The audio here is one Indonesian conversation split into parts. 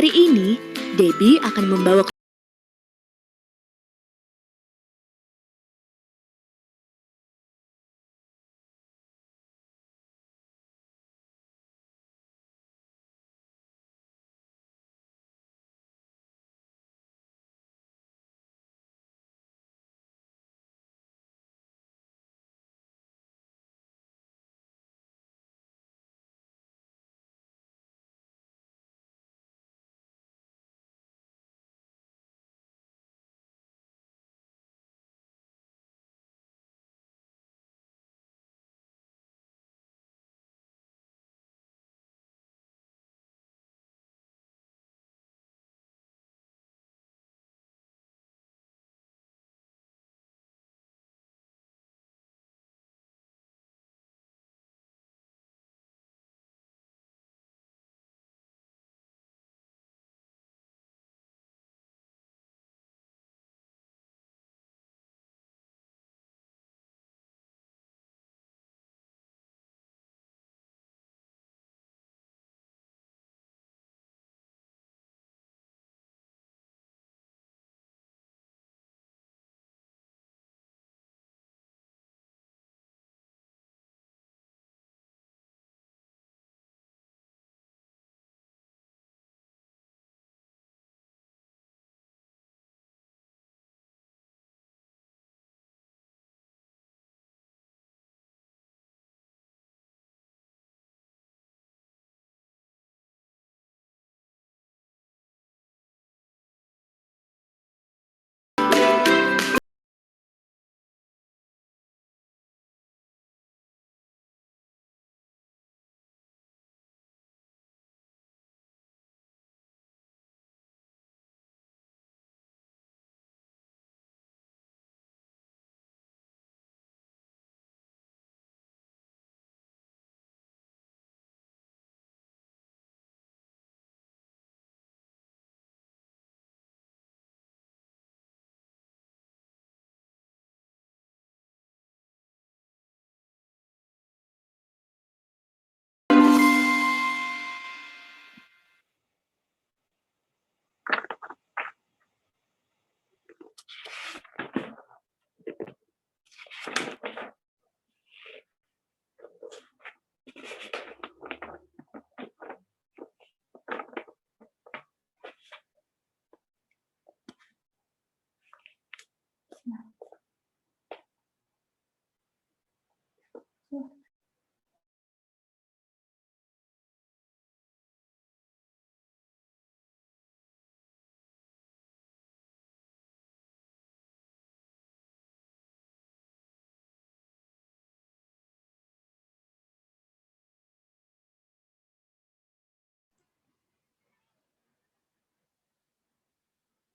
Hari ini, Debbie akan membawa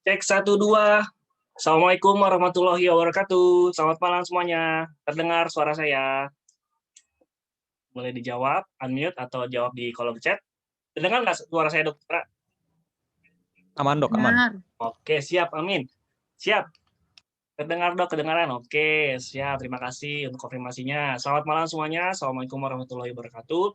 Cek 1, 2. Assalamualaikum warahmatullahi wabarakatuh. Selamat malam semuanya. Terdengar suara saya? Boleh dijawab, unmute atau jawab di kolom chat. Terdengar nggak suara saya, Dokter? Aman dok, aman. Oke, siap, amin. Siap. Terdengar dok, kedengaran. Oke, siap. Terima kasih untuk konfirmasinya. Selamat malam semuanya. Assalamualaikum warahmatullahi wabarakatuh.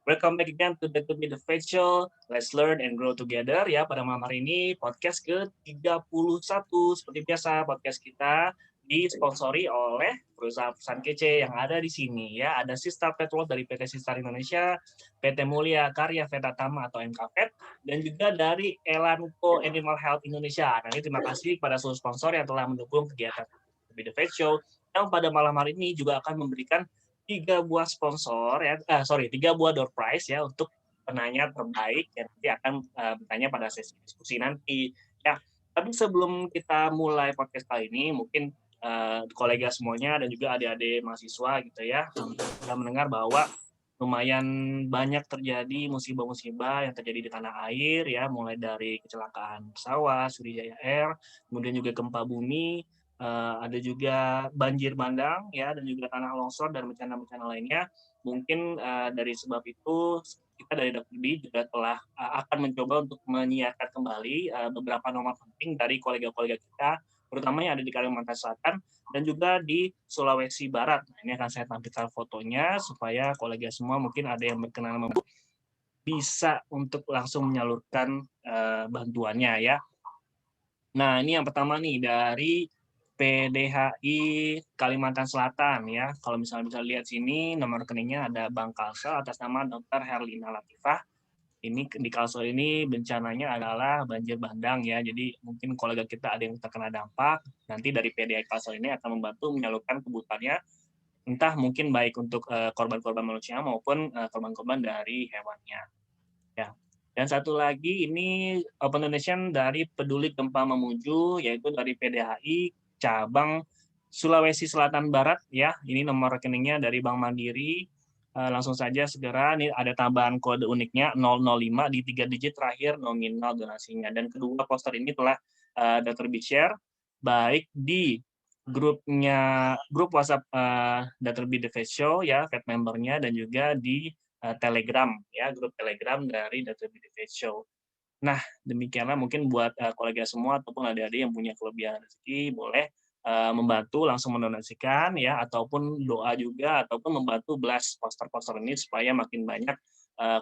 Welcome back again to the Faith Show. Let's learn and grow together ya. Pada malam hari ini podcast ke-31 seperti biasa podcast kita disponsori oleh perusahaan kece yang ada di sini ya. Ada Sistar Petrol dari PT Sistar Indonesia, PT Mulia Karya Vetatama atau MKVet, dan juga dari Elanco Animal Health Indonesia. Nah, ini terima kasih kepada seluruh sponsor yang telah mendukung kegiatan The Faith Show yang pada malam hari ini juga akan memberikan 3 buah sponsor ya, 3 buah door prize ya untuk penanya terbaik yang nanti akan bertanya pada sesi diskusi nanti ya. Tapi sebelum kita mulai podcast kali ini, mungkin kolega semuanya dan juga adik-adik mahasiswa gitu ya sudah mendengar bahwa lumayan banyak terjadi musibah-musibah yang terjadi di tanah air ya, mulai dari kecelakaan pesawat Sriwijaya Air, kemudian juga gempa bumi, ada juga banjir bandang ya, dan juga tanah longsor dan bencana-bencana lainnya. Mungkin dari sebab itu kita dari DAKUDI juga telah akan mencoba untuk menyiarkan kembali beberapa nomor penting dari kolega-kolega kita, terutama yang ada di Kalimantan Selatan dan juga di Sulawesi Barat. Nah, ini akan saya tampilkan fotonya supaya kolega semua mungkin ada yang berkenalan. bisa untuk langsung menyalurkan bantuannya ya. Nah, ini yang pertama nih dari PDHI Kalimantan Selatan ya. Kalau misalnya bisa lihat sini, nomor rekeningnya ada Bank Kalsel atas nama Dr. Herlina Latifah. Ini di Kalsel ini bencananya adalah banjir bandang ya. Jadi mungkin kolega kita ada yang terkena dampak. Nanti dari PDHI Kalsel ini akan membantu menyalurkan kebutuhannya, entah mungkin baik untuk korban-korban manusia maupun korban-korban dari hewannya. Ya. Dan satu lagi ini open donation dari Peduli Gempa Mamuju, yaitu dari PDHI cabang Sulawesi Selatan Barat ya. Ini nomor rekeningnya dari Bank Mandiri. Langsung saja segera, ini ada tambahan kode uniknya 005 di 3 digit terakhir nominal donasinya. Dan kedua poster ini telah Dr. share baik di grup WhatsApp Dr. B The Face Show ya, Fed membernya, dan juga di Telegram ya, grup Telegram dari Dr. B The Face Show. Nah, demikianlah mungkin buat kolega semua ataupun adik-adik yang punya kelebihan rezeki boleh membantu langsung mendonasikan ya, ataupun doa juga, ataupun membantu blast poster-poster ini supaya makin banyak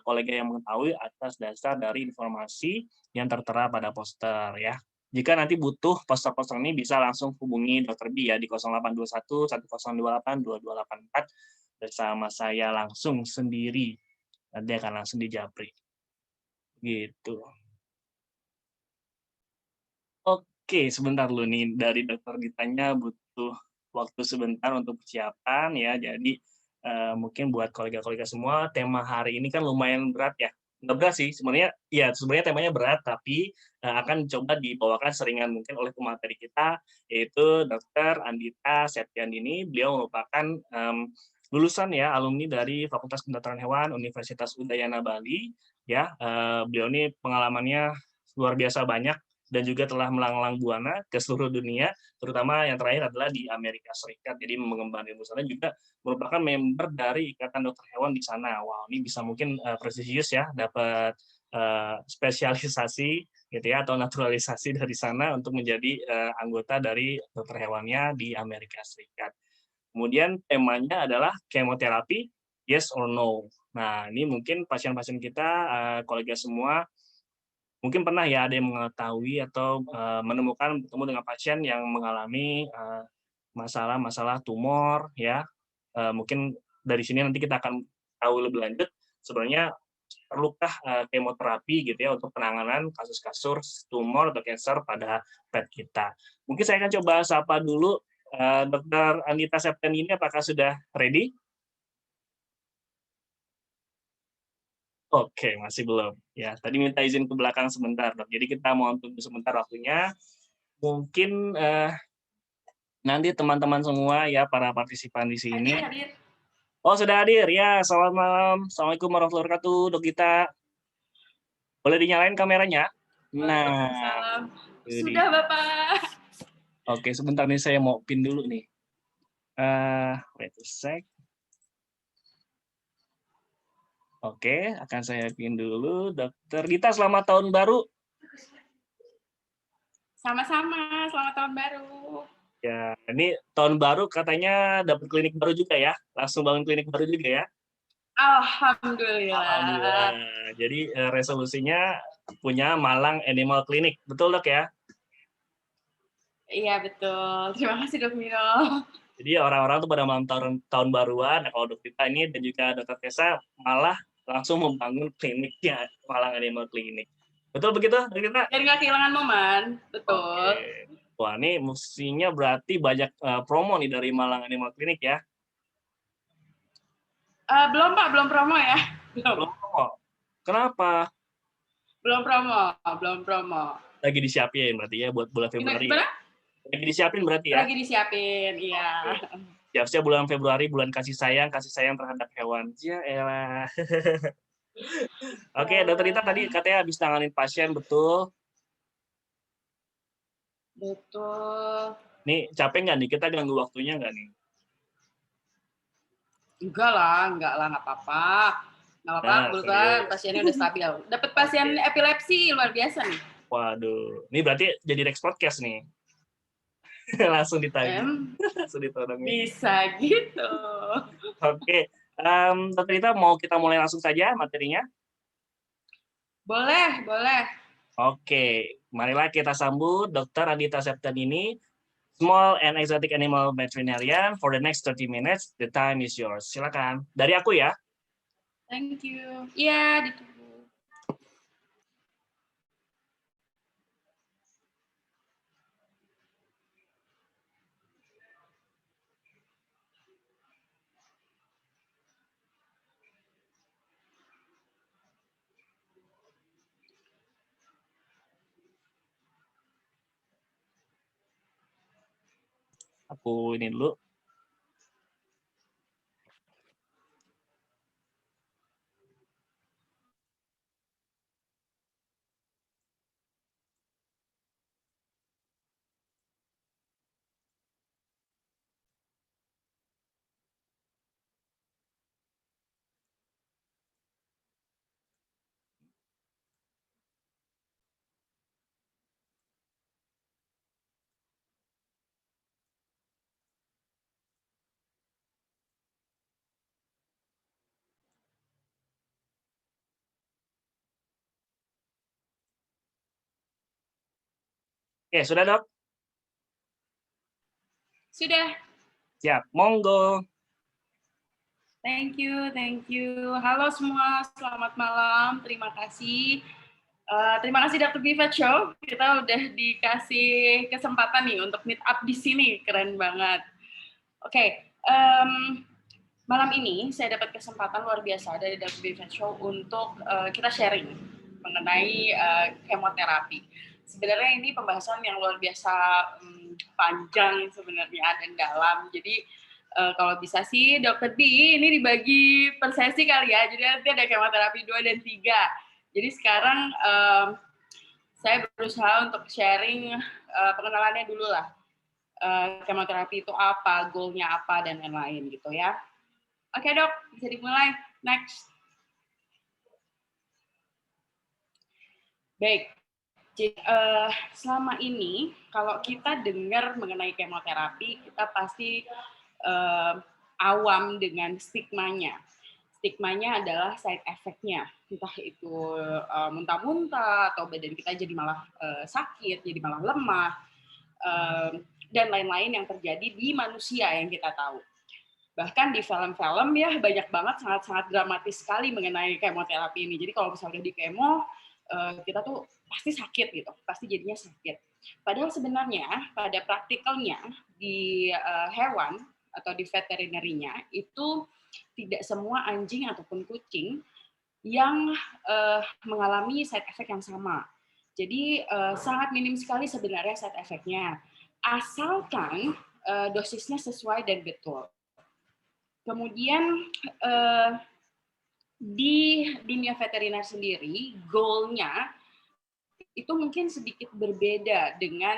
kolega yang mengetahui atas dasar dari informasi yang tertera pada poster ya. Jika nanti butuh poster-poster ini bisa langsung hubungi Dr. B ya di 0821 1028 2284 bersama saya langsung sendiri. Nanti akan langsung dijapri. Gitu. Oke, sebentar dulu nih. Dari dokter ditanya butuh waktu sebentar untuk persiapan ya. Jadi mungkin buat kolega-kolega semua, tema hari ini kan lumayan berat ya. Nggak berat sih, sebenarnya temanya berat, tapi akan coba dibawakan seringan mungkin oleh pemateri kita, yaitu Dr. Andita Septiandini. Beliau merupakan lulusan ya, alumni dari Fakultas Kedokteran Hewan Universitas Udayana Bali. Ya, beliau ini pengalamannya luar biasa banyak dan juga telah melanglang buana ke seluruh dunia, terutama yang terakhir adalah di Amerika Serikat. Jadi mengembangkan ilmu sana, juga merupakan member dari Ikatan Dokter Hewan di sana. Wow, ini bisa mungkin prestisius ya, dapat spesialisasi gitu ya, atau naturalisasi dari sana untuk menjadi anggota dari dokter hewannya di Amerika Serikat. Kemudian temanya adalah kemoterapi, yes or no. Nah, ini mungkin pasien-pasien kita, kolega semua, mungkin pernah ya ada yang mengetahui atau menemukan bertemu dengan pasien yang mengalami masalah-masalah tumor ya. Mungkin dari sini nanti kita akan tahu lebih lanjut sebenarnya perlukah kemoterapi gitu ya untuk penanganan kasus-kasus tumor atau kanker pada pet kita. Mungkin saya akan coba sapa dulu Dr. Anita Septian ini, apakah sudah ready? Oke, masih belum. Ya, tadi minta izin ke belakang sebentar, Dok. Jadi kita mohon tunggu sebentar waktunya. Mungkin nanti teman-teman semua ya, para partisipan di sini. Hadir. Oh, sudah hadir. Ya, selamat malam. Assalamualaikum warahmatullahi wabarakatuh, Dok Gita. Boleh dinyalain kameranya? Nah, Salam. Sudah, Bapak. Oke, sebentar nih saya mau pin dulu nih. Wait a sec. Oke, akan saya pin dulu. Dokter Gita, selamat tahun baru. Sama-sama, selamat tahun baru. Ya, ini tahun baru katanya dapat klinik baru juga ya? Langsung bangun klinik baru juga ya? Alhamdulillah. Alhamdulillah. Jadi resolusinya punya Malang Animal Clinic. Betul, Dok ya? Iya, betul. Terima kasih, Dok Mino. Jadi orang-orang tuh pada malam tahun baruan, nah, kalau Dok Gita ini dan juga Dr. Tessa malah langsung membangun kliniknya, Malang Animal Clinic. Betul begitu, Dok Gita? Dan nggak kehilangan momen, betul. Oke. Wah, ini mestinya berarti banyak promo nih dari Malang Animal Clinic ya? Belum, Pak, belum promo ya. Belum promo. Kenapa? Belum promo. Lagi disiapin berarti ya buat bulan Februari. Gimana? Lagi disiapin berarti ya? Lagi disiapin, iya. Siap-siap bulan Februari, bulan kasih sayang terhadap hewan. Ya elah. Oke, Dokter Rita tadi katanya habis tanganin pasien, betul? Betul. Nih, capek nggak nih? Kita ganggu waktunya nggak nih? Enggak lah, nggak apa-apa. Nggak apa-apa, kebetulan pasiennya udah stabil. Dapat pasien epilepsi, luar biasa nih. Waduh, ini berarti jadi Rex Podcast nih. Langsung ditagih. Langsung ditodongin. Bisa gitu. Oke, Dokter Rita mau kita mulai langsung saja materinya? Boleh, boleh. Oke, marilah kita sambut Dr. Adita Septanini, Small and Exotic Animal Veterinarian for the next 30 minutes. The time is yours. Silakan. Dari aku ya. Thank you. Iya, ditunggu. Aku ini dulu. Oke, sudah dok? Sudah. Siap, monggo. Thank you, thank you. Halo semua, selamat malam. Terima kasih. Terima kasih Dr. Viva Show. Kita udah dikasih kesempatan nih untuk meet up di sini. Keren banget. Oke, malam ini saya dapat kesempatan luar biasa dari Dr. Viva Show untuk kita sharing mengenai kemoterapi. Sebenarnya ini pembahasan yang luar biasa panjang sebenarnya dan dalam. Jadi kalau bisa sih Dr. B ini dibagi per sesi kali ya. Jadi nanti ada kemoterapi 2 dan 3. Jadi sekarang saya berusaha untuk sharing pengenalannya dulu lah. Kemoterapi itu apa, goalnya apa, dan lain-lain gitu ya. Oke dok, bisa dimulai. Next. Baik. Jadi, selama ini kalau kita dengar mengenai kemoterapi, kita pasti awam dengan stigmanya. Stigmanya adalah side effect-nya, entah itu muntah-muntah atau badan kita jadi malah sakit, jadi malah lemah, dan lain-lain yang terjadi di manusia yang kita tahu. Bahkan di film-film ya banyak banget sangat-sangat dramatis sekali mengenai kemoterapi ini. Jadi kalau misalnya di kemo, kita tuh pasti sakit gitu, pasti jadinya sakit. Padahal sebenarnya pada praktikalnya di hewan atau di veterinarinya itu tidak semua anjing ataupun kucing yang mengalami side effect yang sama. Jadi sangat minim sekali sebenarnya side effect-nya, asalkan dosisnya sesuai dan betul. Kemudian di dunia veteriner sendiri, goal-nya itu mungkin sedikit berbeda dengan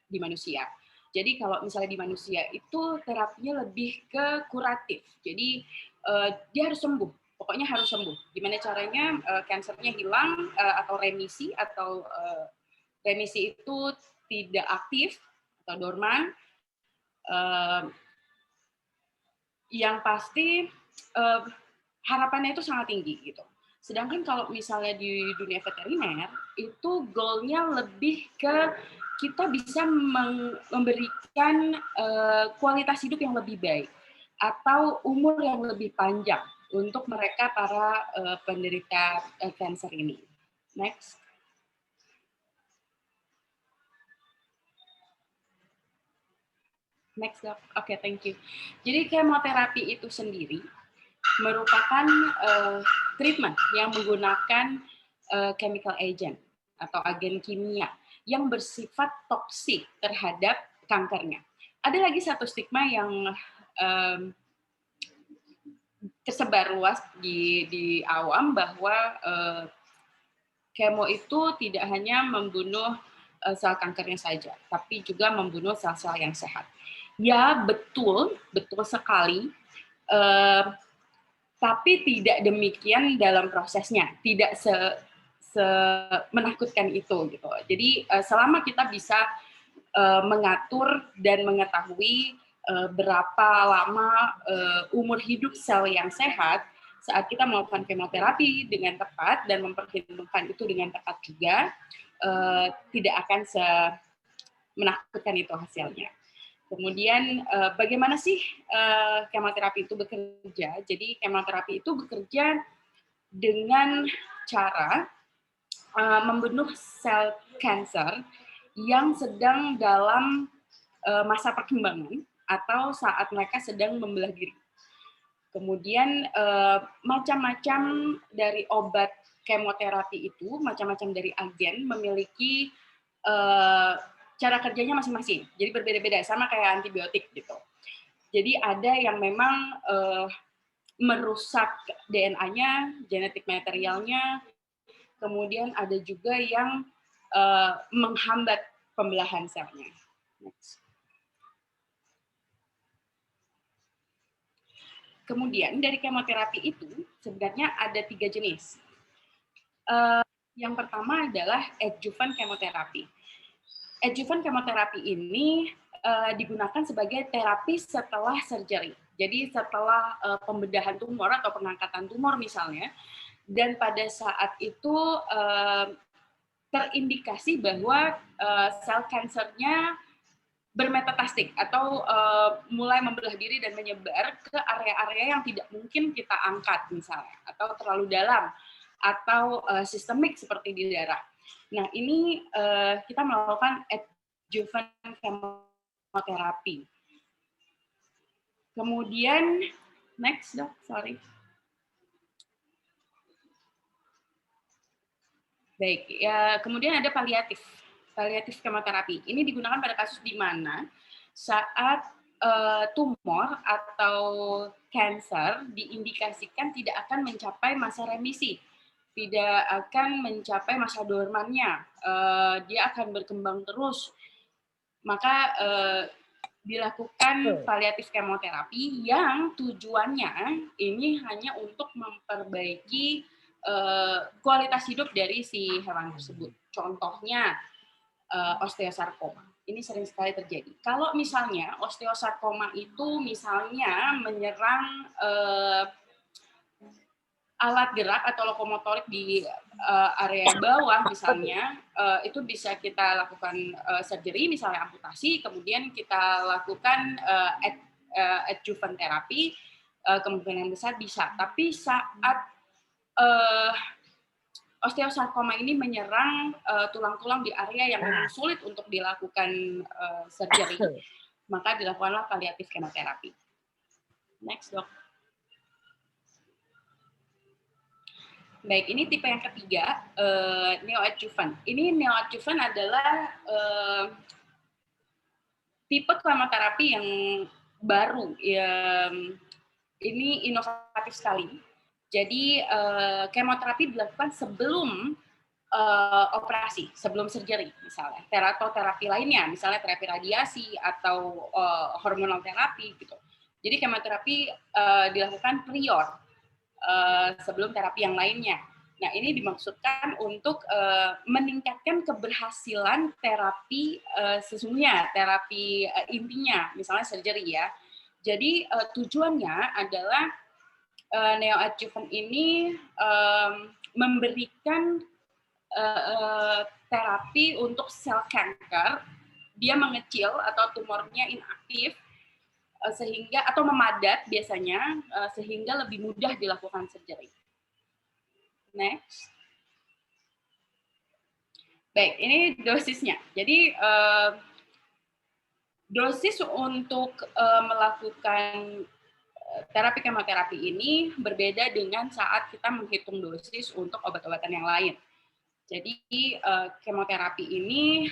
di manusia. Jadi kalau misalnya di manusia itu terapinya lebih ke kuratif. Jadi dia harus sembuh, pokoknya harus sembuh. Gimana caranya kansernya hilang atau remisi remisi itu tidak aktif atau dorman. Yang pasti harapannya itu sangat tinggi gitu. Sedangkan kalau misalnya di dunia veteriner itu goalnya lebih ke kita bisa memberikan kualitas hidup yang lebih baik atau umur yang lebih panjang untuk mereka para penderita kanker ini. Next. Next, Dok. Oke, thank you. Jadi kemoterapi itu sendiri merupakan treatment yang menggunakan chemical agent atau agen kimia yang bersifat toksik terhadap kankernya. Ada lagi satu stigma yang tersebar luas di awam bahwa kemo itu tidak hanya membunuh sel kankernya saja, tapi juga membunuh sel-sel yang sehat. Ya, betul sekali. Tapi tidak demikian dalam prosesnya, tidak menakutkan itu gitu. Jadi selama kita bisa mengatur dan mengetahui berapa lama umur hidup sel yang sehat, saat kita melakukan kemoterapi dengan tepat dan memperhitungkan itu dengan tepat juga, tidak akan menakutkan itu hasilnya. Kemudian bagaimana sih kemoterapi itu bekerja? Jadi kemoterapi itu bekerja dengan cara membunuh sel kanker yang sedang dalam masa perkembangan atau saat mereka sedang membelah diri. Kemudian macam-macam dari obat kemoterapi itu, macam-macam dari agen memiliki cara kerjanya masing-masing. Jadi berbeda-beda, sama kayak antibiotik gitu. Jadi ada yang memang merusak DNA-nya, genetik materialnya, kemudian ada juga yang menghambat pembelahan selnya. Next. Kemudian dari kemoterapi itu sebenarnya ada 3 jenis. Yang pertama adalah adjuvant kemoterapi. Adjuvant kemoterapi ini digunakan sebagai terapi setelah surgery. Jadi setelah pembedahan tumor atau pengangkatan tumor misalnya, dan pada saat itu terindikasi bahwa sel kansernya bermetastatik atau mulai membelah diri dan menyebar ke area-area yang tidak mungkin kita angkat misalnya, atau terlalu dalam, atau sistemik seperti di darah. Nah, ini kita melakukan adjuvant kemoterapi. Kemudian, next dok, sorry. Baik, ya, kemudian ada paliatif kemoterapi. Ini digunakan pada kasus di mana saat tumor atau kanker diindikasikan tidak akan mencapai masa remisi, tidak akan mencapai masa dormannya, dia akan berkembang terus, maka dilakukan paliatif kemoterapi yang tujuannya ini hanya untuk memperbaiki kualitas hidup dari si hewan tersebut. Contohnya osteosarkoma. Ini sering sekali terjadi. Kalau misalnya osteosarkoma itu misalnya menyerang alat gerak atau lokomotorik di area bawah misalnya, itu bisa kita lakukan surgery, misalnya amputasi, kemudian kita lakukan adjuvant terapi, kemungkinan besar bisa. Tapi saat osteosarkoma ini menyerang tulang-tulang di area yang memang sulit untuk dilakukan surgery, maka dilakukanlah paliatif kemoterapi. Next, dok. Baik, ini tipe yang ketiga, neoadjuvant. Ini neoadjuvant adalah tipe kemoterapi yang baru. Ini inovatif sekali. Jadi kemoterapi dilakukan sebelum operasi, sebelum surgery misalnya, atau terapi lainnya, misalnya terapi radiasi atau hormonal terapi gitu. Jadi kemoterapi dilakukan prior sebelum terapi yang lainnya. Nah, ini dimaksudkan untuk meningkatkan keberhasilan terapi sesungguhnya, terapi intinya, misalnya surgery ya. Jadi tujuannya adalah neoadjuvant ini memberikan terapi untuk sel kanker, dia mengecil atau tumornya inaktif, sehingga atau memadat biasanya, sehingga lebih mudah dilakukan surgery. Next. Baik, ini dosisnya. Jadi dosis untuk melakukan terapi kemoterapi ini berbeda dengan saat kita menghitung dosis untuk obat-obatan yang lain. Jadi kemoterapi ini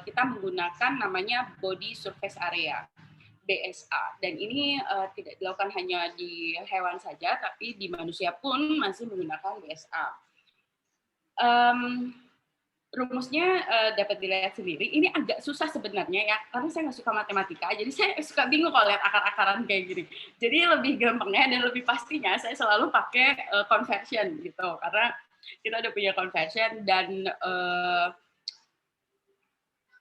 kita menggunakan namanya body surface area, BSA, dan ini tidak dilakukan hanya di hewan saja, tapi di manusia pun masih menggunakan BSA. Rumusnya dapat dilihat sendiri. Ini agak susah sebenarnya ya, karena saya nggak suka matematika, jadi saya suka bingung kalau lihat akar-akaran kayak gini. Jadi lebih gampangnya dan lebih pastinya saya selalu pakai conversion gitu, karena kita udah punya conversion dan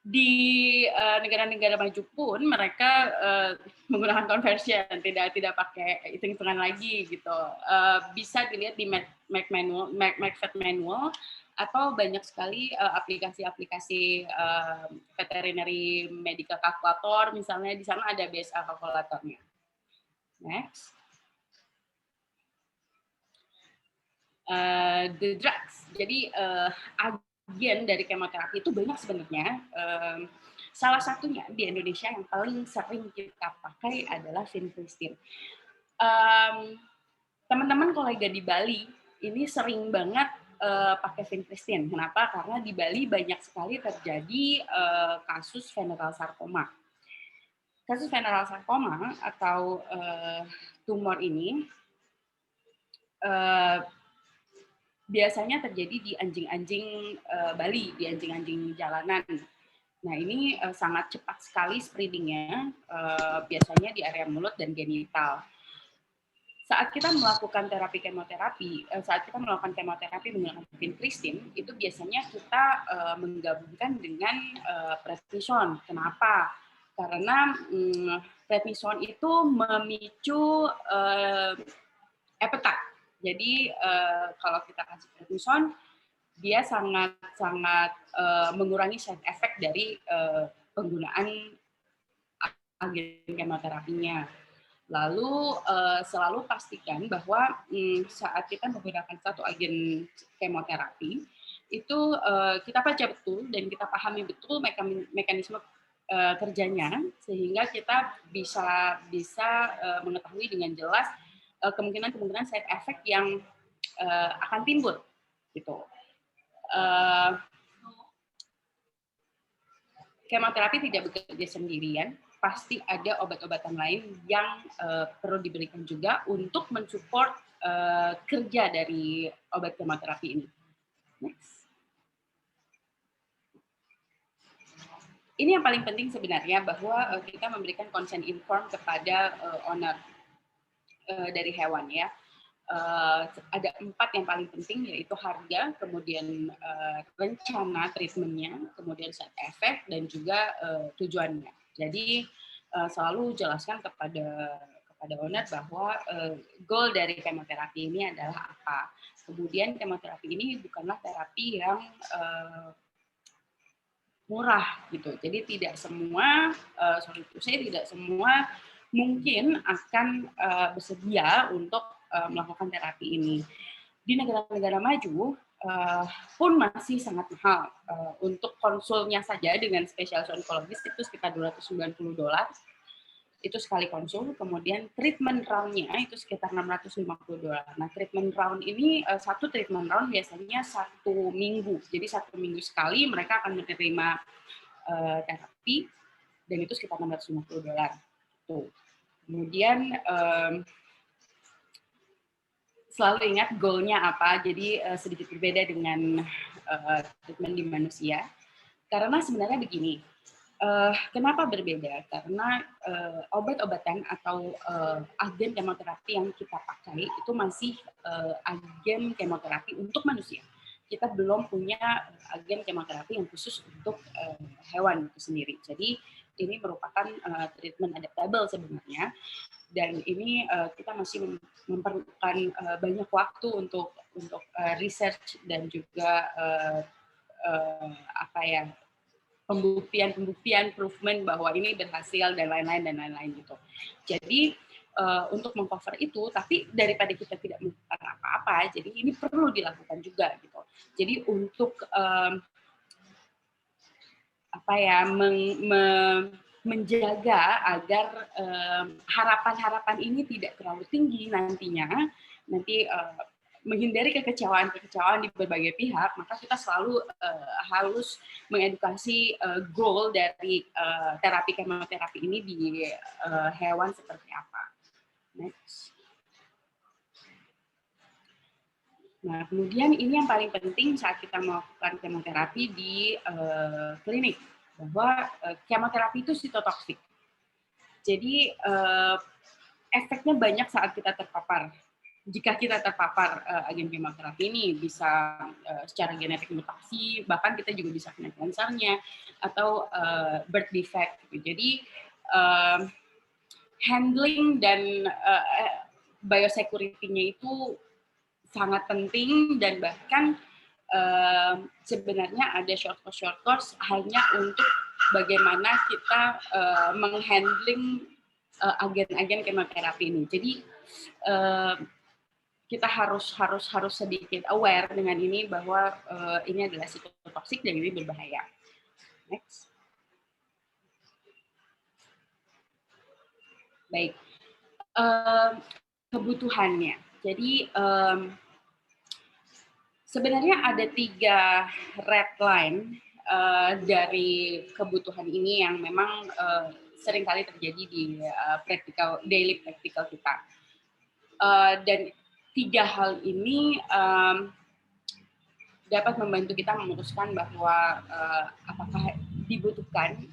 di negara-negara maju pun mereka menggunakan conversion, tidak pakai hitung-hitungan lagi gitu. Bisa dilihat di McFat Manual atau banyak sekali aplikasi-aplikasi veterinary medical calculator, misalnya di sana ada BSA kalkulatornya. Next. The drugs. Jadi agen dari kemoterapi itu banyak sebenarnya. Salah satunya di Indonesia yang paling sering kita pakai adalah vincristine. Teman-teman kolega di Bali ini sering banget pakai vincristine. Kenapa? Karena di Bali banyak sekali terjadi kasus venereal sarcoma. Kasus venereal sarcoma atau tumor ini biasanya terjadi di anjing-anjing Bali, di anjing-anjing jalanan. Nah, ini sangat cepat sekali spreading-nya, biasanya di area mulut dan genital. Saat kita melakukan saat kita melakukan kemoterapi menggunakan vincristine, itu biasanya kita menggabungkan dengan prednison. Kenapa? Karena prednison itu memicu appetite. Jadi kalau kita kasih prednison, dia sangat mengurangi side effect dari penggunaan agen kemoterapinya. Lalu selalu pastikan bahwa saat kita menggunakan satu agen kemoterapi itu kita baca betul dan kita pahami betul mekanisme kerjanya sehingga kita bisa mengetahui dengan jelas kemungkinan side effect yang akan timbul gitu. Kemoterapi tidak bekerja sendirian, pasti ada obat-obatan lain yang perlu diberikan juga untuk mensupport kerja dari obat kemoterapi ini. Next. Ini yang paling penting sebenarnya bahwa kita memberikan consent informed kepada owner dari hewan ya. Ada 4 yang paling penting, yaitu harga, kemudian rencana treatmentnya, kemudian side effect, dan juga tujuannya. Jadi selalu jelaskan kepada owner bahwa goal dari kemoterapi ini adalah apa. Kemudian kemoterapi ini bukanlah terapi yang murah gitu. Jadi tidak semua, tidak semua mungkin akan bersedia untuk melakukan terapi ini. Di negara-negara maju pun masih sangat mahal. Untuk konsulnya saja dengan spesialis onkologis itu sekitar $290. Itu sekali konsul. Kemudian treatment round-nya itu sekitar $650. Nah, treatment round ini, satu treatment round biasanya 1 minggu. Jadi 1 minggu sekali mereka akan menerima terapi dan itu sekitar $650. Tuh. Kemudian selalu ingat goal-nya apa, jadi sedikit berbeda dengan treatment di manusia. Karena sebenarnya begini, kenapa berbeda? Karena obat-obatan atau agen kemoterapi yang kita pakai itu masih agen kemoterapi untuk manusia. Kita belum punya agen kemoterapi yang khusus untuk hewan itu sendiri. Jadi ini merupakan treatment adaptable sebenarnya. Dan ini kita masih memerlukan banyak waktu untuk research dan juga pembuktian, proofment bahwa ini berhasil dan lain-lain gitu. Jadi untuk mengcover itu, tapi daripada kita tidak melakukan apa-apa, jadi ini perlu dilakukan juga gitu. Jadi untuk menjaga agar harapan-harapan ini tidak terlalu tinggi nantinya, menghindari kekecewaan di berbagai pihak, maka kita selalu harus mengedukasi goal dari terapi kemoterapi ini di hewan seperti apa. Next. Nah, kemudian ini yang paling penting saat kita melakukan kemoterapi di klinik, bahwa kemoterapi itu sitotoksik. Jadi efeknya banyak saat kita terpapar jika kita terpapar agen kemoterapi ini bisa secara genetik mutasi, bahkan kita juga bisa kena kansernya atau birth defect. Gitu. Jadi handling dan biosecurity-nya itu sangat penting dan bahkan sebenarnya ada short course hanya untuk bagaimana kita menghandling agen-agen kemoterapi ini. Jadi kita harus sedikit aware dengan ini bahwa ini adalah sitotoksik dan ini berbahaya. Next. Baik. Kebutuhannya. Jadi sebenarnya ada 3 red line dari kebutuhan ini yang memang seringkali terjadi di daily practical kita. Dan 3 hal ini dapat membantu kita memutuskan bahwa apakah dibutuhkan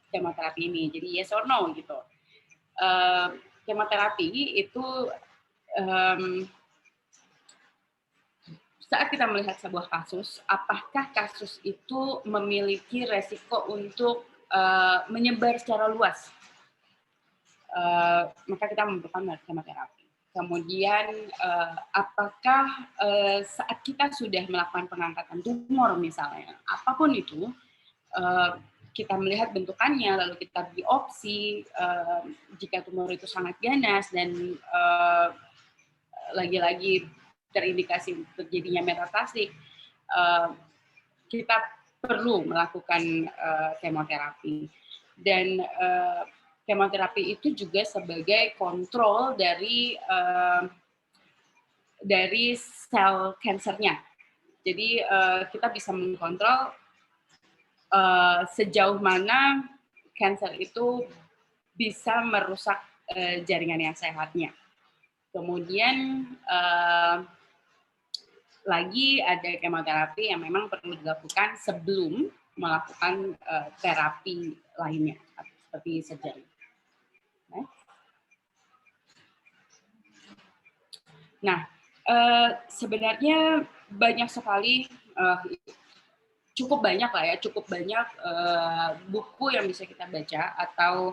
kemoterapi ini. Jadi yes or no gitu. Kemoterapi itu saat kita melihat sebuah kasus, apakah kasus itu memiliki resiko untuk menyebar secara luas, maka kita membutuhkan kemoterapi. Kemudian, apakah saat kita sudah melakukan pengangkatan tumor misalnya, apapun itu, kita melihat bentukannya, lalu kita biopsi, jika tumor itu sangat ganas dan lagi-lagi terindikasi terjadinya metastasi, kita perlu melakukan kemoterapi. Dan kemoterapi itu juga sebagai kontrol dari sel kansernya. Jadi kita bisa mengkontrol sejauh mana kanser itu bisa merusak jaringan yang sehatnya. Kemudian lagi ada kemoterapi yang memang perlu dilakukan sebelum melakukan terapi lainnya seperti surgery. Nah, sebenarnya banyak sekali, cukup banyak buku yang bisa kita baca atau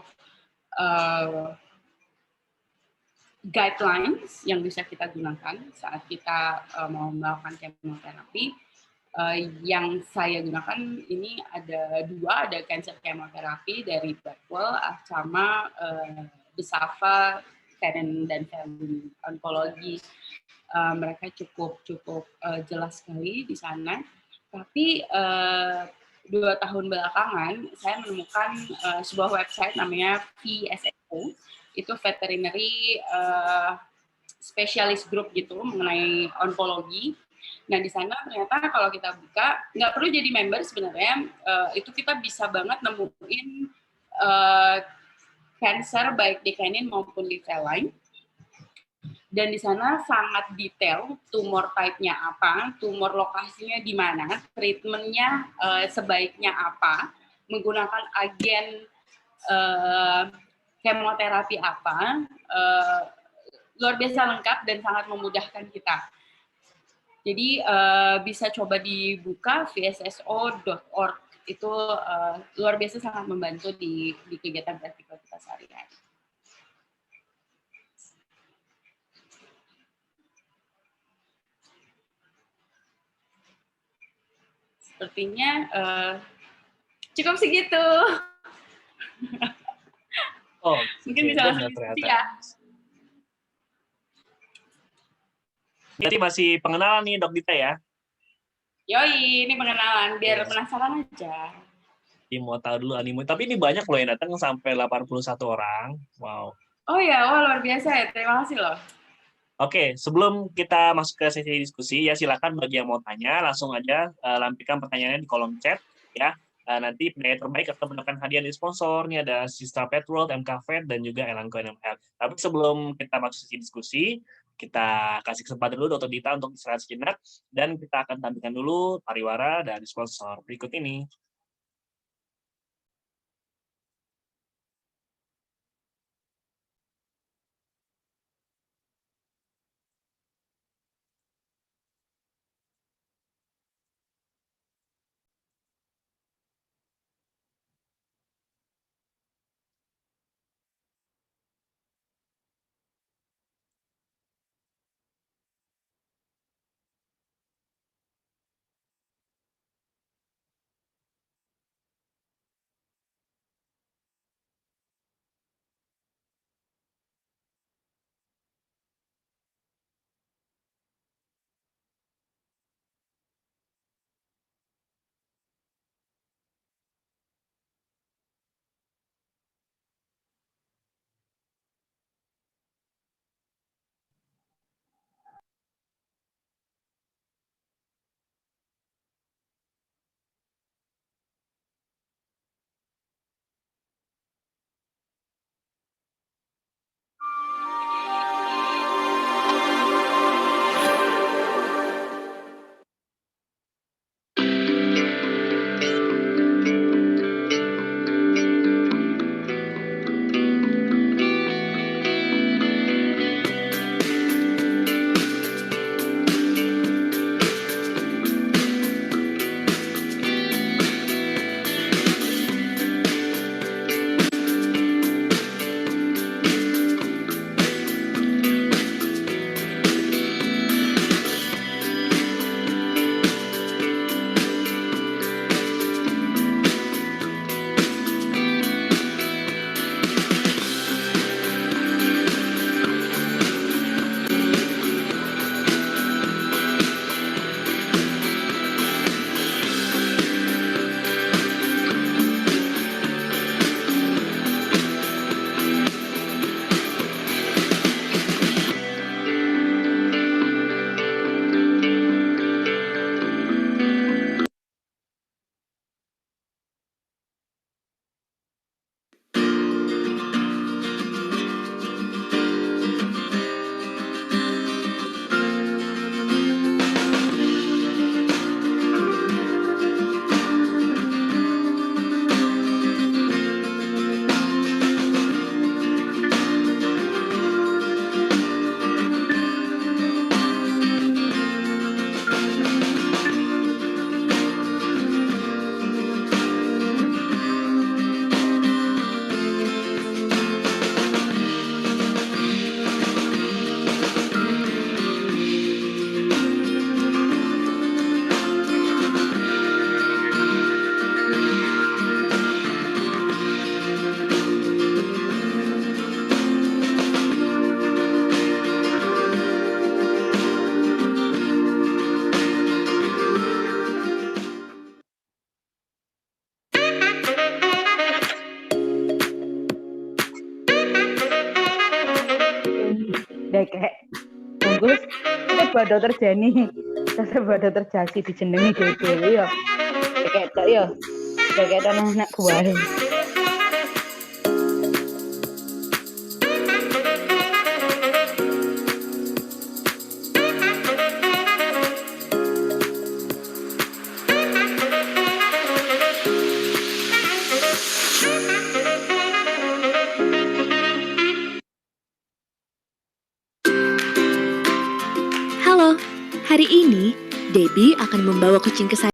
guidelines yang bisa kita gunakan saat kita mau melakukan kemoterapi. Yang saya gunakan ini ada 2, ada cancer chemotherapy dari Blackwell sama Besava, Canon dan Family Oncology. Mereka cukup jelas sekali di sana. Tapi 2 tahun belakangan saya menemukan sebuah website namanya VSSO, itu veterinary specialist group gitu mengenai onkologi. Nah di sana ternyata kalau kita buka, nggak perlu jadi member sebenarnya, itu kita bisa banget nemuin cancer baik di canine maupun di feline. Dan di sana sangat detail tumor type-nya apa, tumor lokasinya di mana, treatment-nya sebaiknya apa, menggunakan agen kemoterapi apa, luar biasa lengkap dan sangat memudahkan kita. Jadi bisa coba dibuka vsso.org, itu luar biasa sangat membantu di kegiatan praktikal kita sehari-hari. Sepertinya cukup segitu. Oh, mungkin bisa langsung diskusi ya. Berarti masih pengenalan nih Dok Dita ya? Yoi, ini pengenalan biar penasaran aja. Ini mau tahu dulu animo. Tapi ini banyak loh yang datang sampai 81 orang. Wow. Oh ya, wah luar biasa ya. Terima kasih loh. Oke, sebelum kita masuk ke sesi diskusi, ya silakan bagi yang mau tanya, langsung aja lampikan pertanyaannya di kolom chat, ya. Nanti penanya terbaik akan mendapatkan hadiah dari sponsor. Ini ada Sista Pet World, MKVet, dan juga Elanco Animal Health. Tapi sebelum kita masuk sesi diskusi, kita kasih kesempatan dulu Dr. Dita untuk istirahat sejenak, dan kita akan tampilkan dulu pariwara dari sponsor berikut ini. kayak bungkus itu buat dokter Jenny terus buat dokter Jaki dijenengi dhewe ya ketok ya kayak nek kuwae. Halo, hari ini Debbie akan membawa kucing kesayangan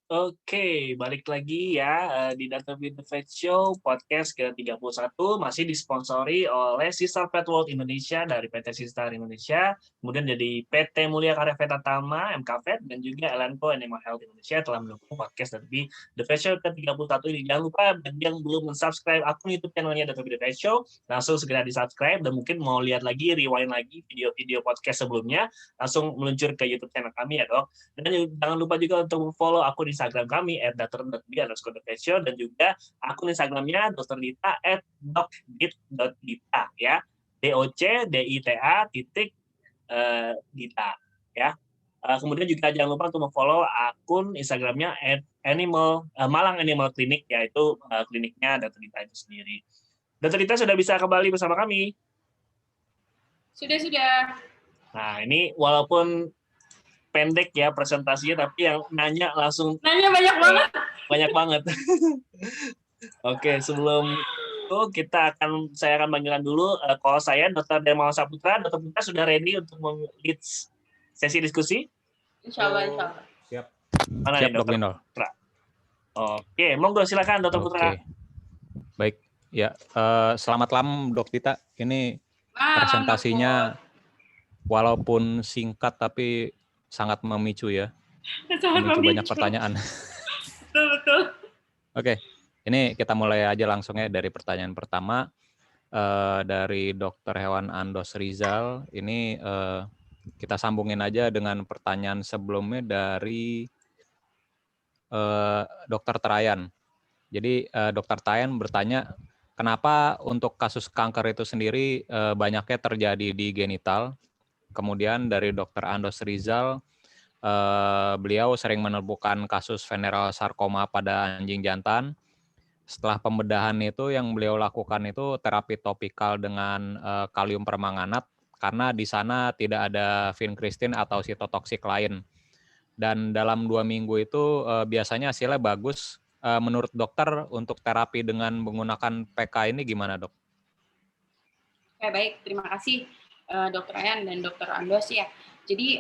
Oke, balik lagi ya di Dr. With The Vet Show podcast ke-31 masih disponsori oleh Sistar Pet World Indonesia dari PT Sistar Indonesia, kemudian dari PT Mulia Karya Vet Tama, MKVet, dan juga Elanco Animal Health Indonesia telah mendukung podcast dari The Vet Show ke-31 ini. Jangan lupa bagi yang belum subscribe akun YouTube channelnya Dr. With The Vet Show, langsung segera di-subscribe dan mungkin mau lihat lagi, rewind lagi video-video podcast sebelumnya, langsung meluncur ke YouTube channel kami ya dok. Dan jangan lupa juga untuk follow akun Instagram kami @dr.b_show dan juga akun Instagramnya Dr. Dita @docdit.dita ya, DOCDITA titik Dita ya. Kemudian juga jangan lupa untuk follow akun Instagramnya Malang Animal Clinic, yaitu kliniknya Dr. Dita itu sendiri. Dr. Dita sudah bisa kembali bersama kami. Sudah. Nah ini walaupun pendek ya presentasinya, tapi yang nanya langsung banyak banget. Oke, sebelum itu saya akan panggilkan dulu kalau saya Dr. Dermawan Saputra. Dr. Putra sudah ready untuk meng-lead sesi diskusi? Insya Allah. Siap. Mana Siap, nih Dr. Putra? Oke, monggo silakan Dr. Putra. Baik, ya selamat malam Dok Dita. Ini presentasinya walaupun singkat tapi sangat memicu ya. Memicu banyak pertanyaan. Betul. Oke, ini kita mulai aja langsung ya dari pertanyaan pertama dari Dr. Hewan Andos Rizal. Ini kita sambungin aja dengan pertanyaan sebelumnya dari Dr. Terayan. Jadi Dokter Tayan bertanya, kenapa untuk kasus kanker itu sendiri banyaknya terjadi di genital? Kemudian dari Dokter Andos Rizal, beliau sering menemukan kasus venereal sarkoma pada anjing jantan. Setelah pembedahan itu yang beliau lakukan itu terapi topikal dengan kalium permanganat karena di sana tidak ada vincristin atau sitotoksik lain. Dan dalam 2 minggu itu biasanya hasilnya bagus. Menurut dokter untuk terapi dengan menggunakan PK ini gimana, Dok? Oke, baik. Terima kasih Dr. Ayan dan Dr. Andos ya. Jadi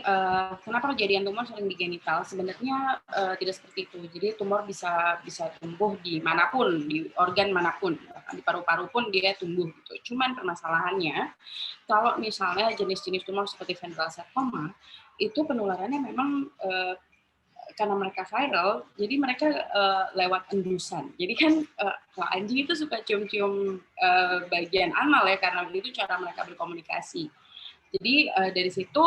kenapa kejadian tumor sering di genital? Sebenarnya tidak seperti itu. Jadi tumor bisa tumbuh di manapun, di organ manapun, di paru-paru pun dia tumbuh gitu. Cuman permasalahannya kalau misalnya jenis-jenis tumor seperti venereal sarcoma itu penularannya memang karena mereka viral, jadi mereka lewat endusan. Jadi kan kalau anjing itu suka cium-cium bagian anal ya, karena itu cara mereka berkomunikasi. Jadi dari situ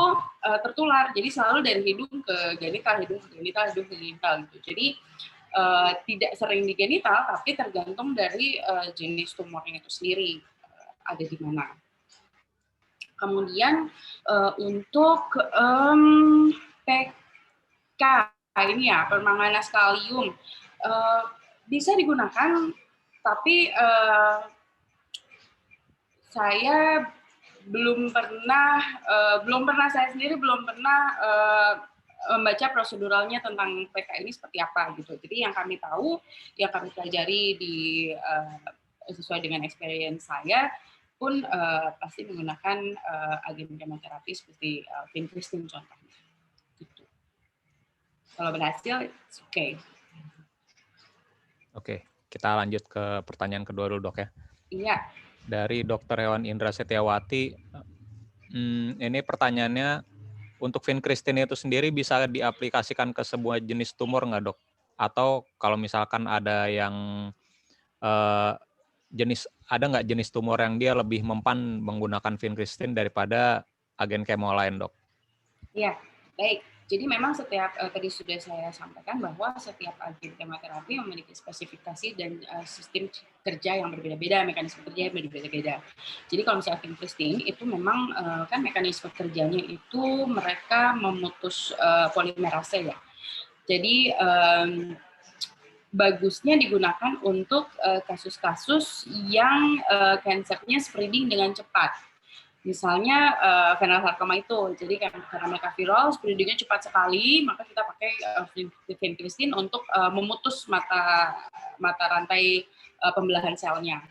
tertular. Jadi selalu dari hidung ke genital, hidung ke genital, hidung ke genital gitu. Jadi tidak sering di genital, tapi tergantung dari jenis tumornya itu sendiri ada di mana. Kemudian untuk PK ini ya, permanganat kalium bisa digunakan, tapi saya saya sendiri belum pernah membaca proseduralnya tentang PK ini seperti apa gitu. Jadi yang kami tahu, yang kami pelajari sesuai dengan experience saya pun pasti menggunakan agen kemoterapi seperti vincristin contohnya. Gitu. Kalau berhasil, it's okay. Oke, kita lanjut ke pertanyaan kedua dulu, Dok ya. Iya. Dari Dr. Hewan Indra Setiawati, ini pertanyaannya, untuk vincristin itu sendiri bisa diaplikasikan ke sebuah jenis tumor nggak, Dok? Atau kalau misalkan ada yang ada nggak jenis tumor yang dia lebih mempan menggunakan vincristin daripada agen kemo lain, Dok? Iya, baik. Jadi memang setiap tadi sudah saya sampaikan bahwa setiap agen kemoterapi memiliki spesifikasi dan sistem kerja yang berbeda-beda, mekanisme kerja yang berbeda-beda. Jadi kalau misalnya vincristin itu memang kan mekanisme kerjanya itu mereka memutus polimerase ya. Jadi bagusnya digunakan untuk kasus-kasus yang kansernya spreading dengan cepat. Misalnya venereal sarcoma itu, jadi karena mereka viral, spreading-nya cepat sekali, maka kita pakai vincristin untuk memutus mata rantai pembelahan selnya.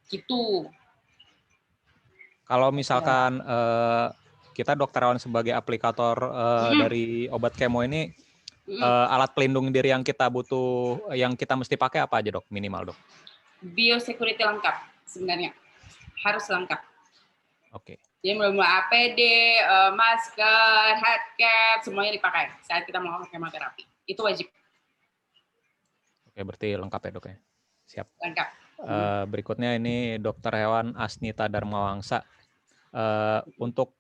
Gitu. Kalau misalkan kita dokterawan sebagai aplikator dari obat kemo ini, alat pelindung diri yang kita butuh, yang kita mesti pakai apa aja, Dok? Minimal, Dok. Biosecurity lengkap sebenarnya, harus lengkap. Oke. Jadi mulai APD, masker, headcap, semuanya dipakai saat kita melakukan kemoterapi. Itu wajib. Oke, berarti lengkap ya, Dok ya. Siap. Lengkap. Berikutnya ini Dokter Hewan Asnita Darmawangsa. Untuk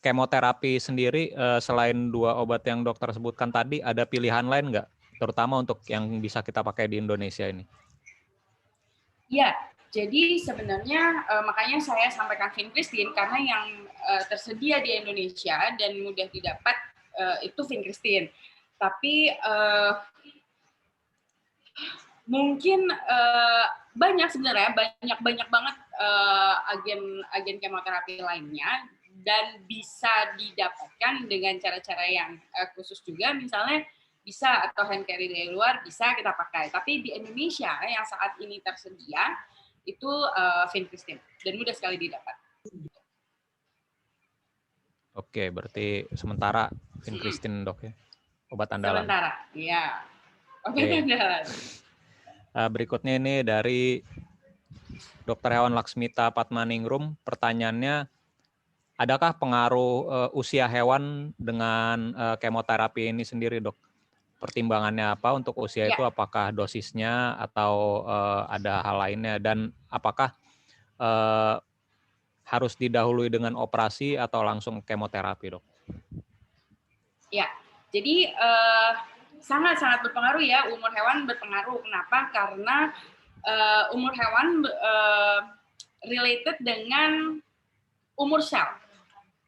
kemoterapi sendiri, selain 2 obat yang dokter sebutkan tadi, ada pilihan lain nggak? Terutama untuk yang bisa kita pakai di Indonesia ini. Iya. Jadi sebenarnya makanya saya sampaikan vincristin karena yang tersedia di Indonesia dan mudah didapat itu vincristin. Tapi mungkin banyak sebenarnya banyak banget agen kemoterapi lainnya dan bisa didapatkan dengan cara-cara yang khusus juga, misalnya bisa atau hand carry dari luar bisa kita pakai. Tapi di Indonesia yang saat ini tersedia itu vincristin dan mudah sekali didapat. Oke, berarti sementara vincristin, Dok ya. Obat andalan. Sementara, iya. Obat andalan. Berikutnya ini dari Dr. Hewan Laksmita Patmaningrum, pertanyaannya, adakah pengaruh usia hewan dengan kemoterapi ini sendiri, Dok? Pertimbangannya apa untuk usia itu? Apakah dosisnya atau ada hal lainnya? Dan apakah harus didahului dengan operasi atau langsung kemoterapi, Dok? Ya, jadi sangat-sangat berpengaruh ya, umur hewan berpengaruh. Kenapa? Karena umur hewan related dengan umur sel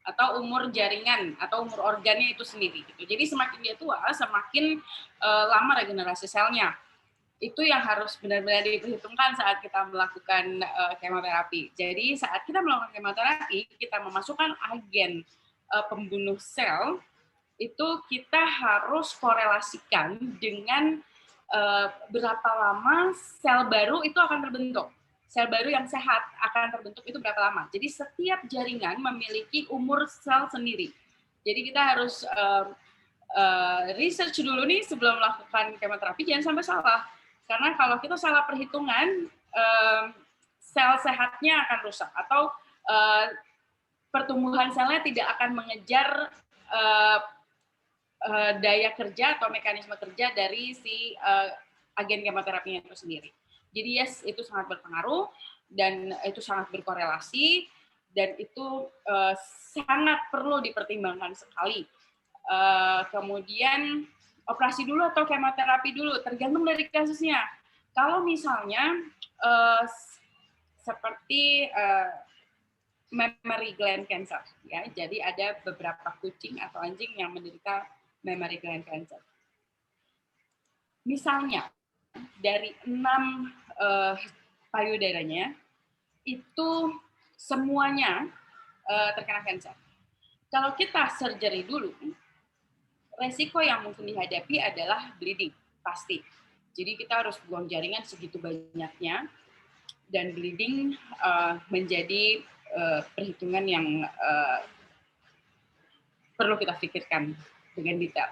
atau umur jaringan atau umur organnya itu sendiri. Gitu. Jadi semakin dia tua, semakin lama regenerasi selnya. Itu yang harus benar-benar diperhitungkan saat kita melakukan kemoterapi. Jadi saat kita melakukan kemoterapi, kita memasukkan agen pembunuh sel, itu kita harus korelasikan dengan berapa lama sel baru itu akan terbentuk. Sel baru yang sehat akan terbentuk itu berapa lama. Jadi setiap jaringan memiliki umur sel sendiri. Jadi kita harus research dulu nih sebelum melakukan kemoterapi, jangan sampai salah. Karena kalau kita salah perhitungan, sel sehatnya akan rusak atau pertumbuhan selnya tidak akan mengejar daya kerja atau mekanisme kerja dari si agen kemoterapinya itu sendiri. Jadi yes, itu sangat berpengaruh dan itu sangat berkorelasi dan itu sangat perlu dipertimbangkan sekali. Kemudian operasi dulu atau kemoterapi dulu, tergantung dari kasusnya. Kalau misalnya seperti mammary gland cancer, ya, jadi ada beberapa kucing atau anjing yang menderita mammary gland cancer. Misalnya dari 6 payudaranya itu semuanya terkena cancer. Kalau kita surgery dulu, resiko yang mungkin dihadapi adalah bleeding, pasti. Jadi kita harus buang jaringan segitu banyaknya dan bleeding menjadi perhitungan yang perlu kita pikirkan dengan detail.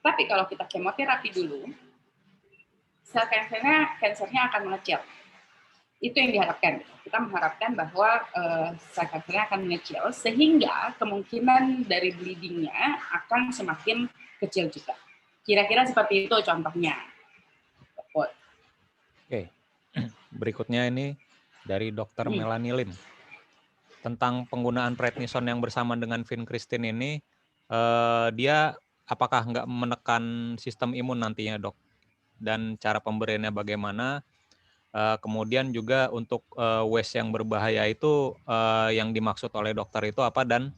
Tapi kalau kita kemoterapi dulu, sel kansernya akan mengecil. Itu yang diharapkan. Kita mengharapkan bahwa sel kansernya akan mengecil, sehingga kemungkinan dari bleedingnya akan semakin kecil juga. Kira-kira seperti itu contohnya. Oke, berikutnya ini dari Dr. Melanie Lim. Tentang penggunaan prednison yang bersama dengan vincristine ini, dia apakah nggak menekan sistem imun nantinya, Dok? Dan cara pemberiannya bagaimana? Kemudian juga untuk waste yang berbahaya itu yang dimaksud oleh dokter itu apa, dan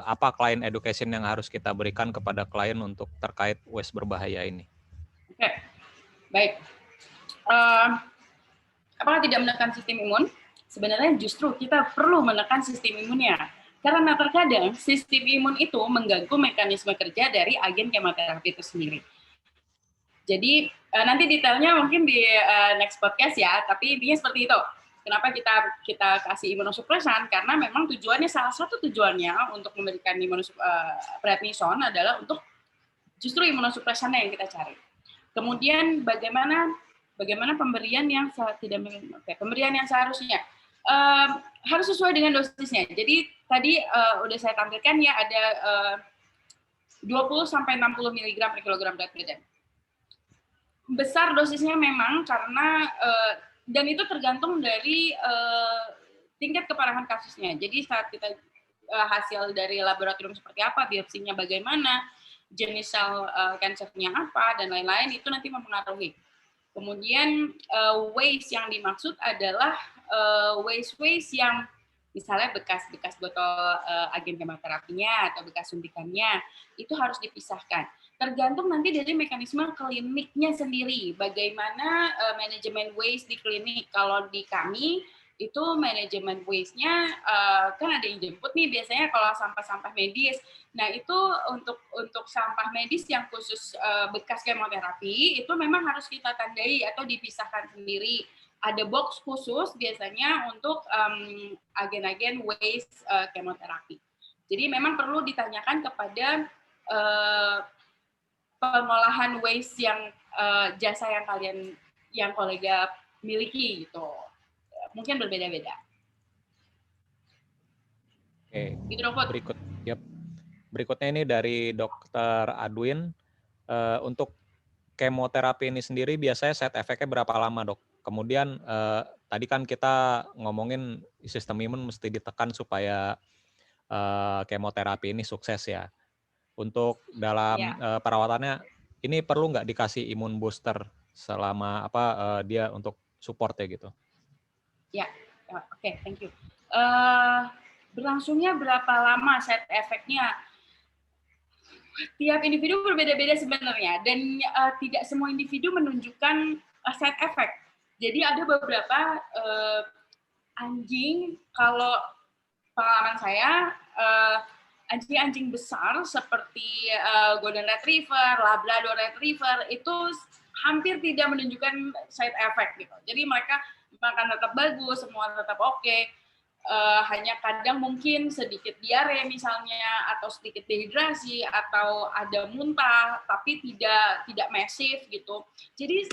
apa client education yang harus kita berikan kepada klien untuk terkait waste berbahaya ini? Oke, baik. Apakah tidak menekan sistem imun? Sebenarnya justru kita perlu menekan sistem imunnya. Karena terkadang sistem imun itu mengganggu mekanisme kerja dari agen kemoterapi itu sendiri. Jadi nanti detailnya mungkin di next podcast ya, tapi intinya seperti itu. Kenapa kita kasih imunosupresan? Karena memang salah satu tujuannya untuk memberikan prednison adalah untuk justru imunosupresannya yang kita cari. Kemudian bagaimana pemberian yang pemberian yang seharusnya harus sesuai dengan dosisnya. Jadi tadi udah saya tampilkan ya, ada 20 sampai 60 mg per kilogram berat badan. Besar dosisnya memang karena dan itu tergantung dari tingkat keparahan kasusnya. Jadi saat kita hasil dari laboratorium seperti apa, biopsinya bagaimana, jenis sel kansernya apa dan lain-lain, itu nanti mempengaruhi. Kemudian waste yang dimaksud adalah waste yang misalnya bekas botol agen kemoterapinya atau bekas suntikannya, itu harus dipisahkan. Tergantung nanti dari mekanisme kliniknya sendiri, bagaimana manajemen waste di klinik. Kalau di kami itu manajemen waste-nya kan ada yang jemput nih biasanya kalau sampah-sampah medis. Nah itu untuk sampah medis yang khusus bekas kemoterapi itu memang harus kita tandai atau dipisahkan sendiri. Ada box khusus biasanya untuk agen-agen waste kemoterapi. Jadi memang perlu ditanyakan kepada pengolahan waste yang jasa yang kolega miliki gitu. Mungkin berbeda-beda. Oke. Gitu, Dok. Berikutnya ini dari Dr. Adwin. Untuk kemoterapi ini sendiri biasanya side effect-nya berapa lama, Dok? Kemudian tadi kan kita ngomongin sistem imun mesti ditekan supaya kemoterapi ini sukses ya. Untuk dalam perawatannya ini perlu nggak dikasih imun booster selama dia untuk support ya gitu? Ya, oke, thank you. Berlangsungnya berapa lama side effect-nya? Tiap individu berbeda-beda sebenarnya, dan tidak semua individu menunjukkan side effect. Jadi ada beberapa anjing, kalau pengalaman saya, anjing-anjing besar seperti Golden Retriever, Labrador Retriever, itu hampir tidak menunjukkan side effect gitu. Jadi mereka makan tetap bagus, semua tetap oke. Hanya kadang mungkin sedikit diare misalnya, atau sedikit dehidrasi, atau ada muntah, tapi tidak masif gitu. Jadi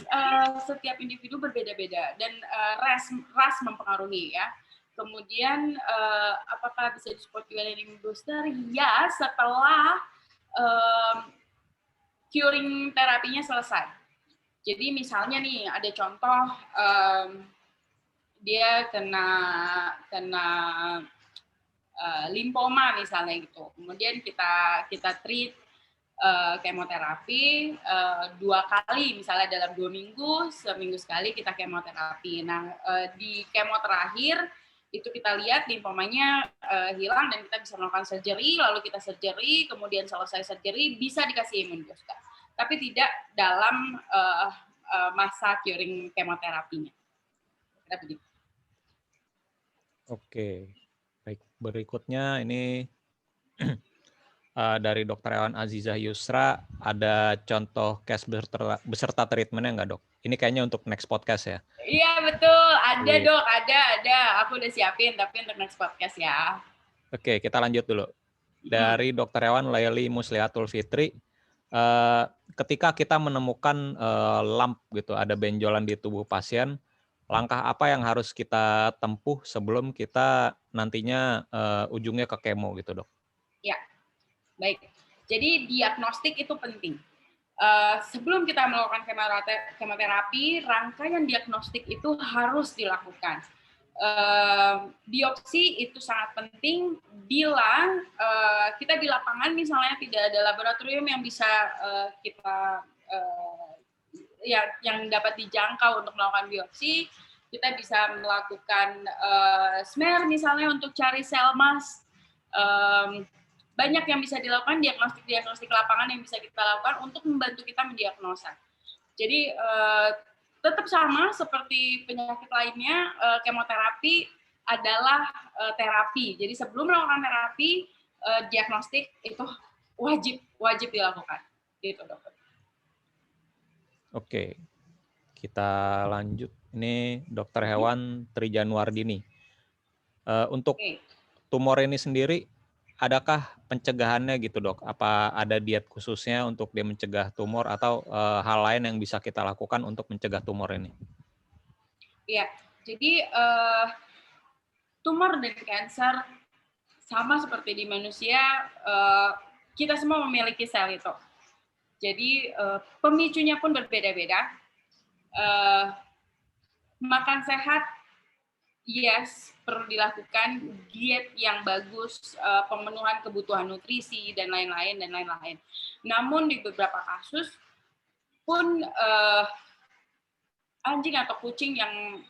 setiap individu berbeda-beda, dan ras mempengaruhi ya. Kemudian apakah bisa disupport juga dari imun booster? Ya, setelah curing terapinya selesai. Jadi misalnya nih ada contoh, dia kena limfoma misalnya gitu. Kemudian kita treat kemoterapi 2 kali misalnya dalam 2 minggu, seminggu sekali kita kemoterapi. Nah, di kemo terakhir itu kita lihat limfomanya hilang dan kita bisa melakukan surgery, lalu kita surgery, kemudian selesai surgery bisa dikasih imun booster. Tapi tidak dalam masa curing kemoterapinya. Kira begitu. Oke, baik. Berikutnya ini dari Dr. Ewan Azizah Yusra, ada contoh case beserta treatmentnya nggak, Dok? Ini kayaknya untuk next podcast ya? Iya, betul. Ada, Iya. Dok. Ada. Aku udah siapin, tapi untuk next podcast ya. Oke, kita lanjut dulu. Dari Dr. Ewan Laili Muslihatul Fitri, ketika kita menemukan lump gitu, ada benjolan di tubuh pasien, langkah apa yang harus kita tempuh sebelum kita nantinya ujungnya ke kemo gitu, Dok? Ya, baik. Jadi diagnostik itu penting. Sebelum kita melakukan kemoterapi, rangkaian diagnostik itu harus dilakukan. Biopsi itu sangat penting bila kita di lapangan misalnya tidak ada laboratorium yang bisa yang dapat dijangkau untuk melakukan biopsi. Kita bisa melakukan smear misalnya untuk cari sel emas. Banyak yang bisa dilakukan, diagnostik lapangan yang bisa kita lakukan untuk membantu kita mendiagnosa. Jadi tetap sama seperti penyakit lainnya, kemoterapi adalah terapi. Jadi sebelum melakukan terapi, diagnostik itu wajib dilakukan. Gitu, Dokter. Oke, kita lanjut. Ini Dr. Hewan Tri Januardini. Untuk tumor ini sendiri, adakah pencegahannya gitu, Dok? Apa ada diet khususnya untuk dia mencegah tumor atau hal lain yang bisa kita lakukan untuk mencegah tumor ini? Iya, jadi tumor dan kanker sama seperti di manusia, kita semua memiliki sel itu. Jadi pemicunya pun berbeda-beda. Makan sehat, yes, perlu dilakukan, diet yang bagus, pemenuhan kebutuhan nutrisi, dan lain-lain. Namun di beberapa kasus pun anjing atau kucing yang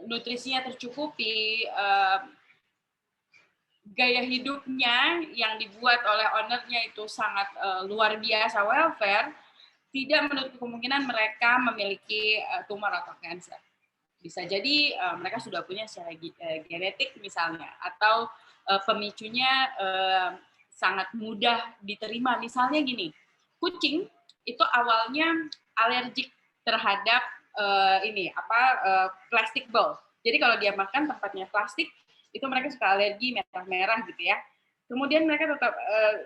nutrisinya tercukupi, gaya hidupnya yang dibuat oleh ownernya itu sangat luar biasa welfare, tidak menutup kemungkinan mereka memiliki tumor atau kanker. Bisa jadi mereka sudah punya secara genetik misalnya, atau pemicunya sangat mudah diterima. Misalnya gini, kucing itu awalnya alergik terhadap plastik bowl. Jadi kalau dia makan tempatnya plastik, itu mereka suka alergi merah-merah gitu ya. Kemudian mereka tetap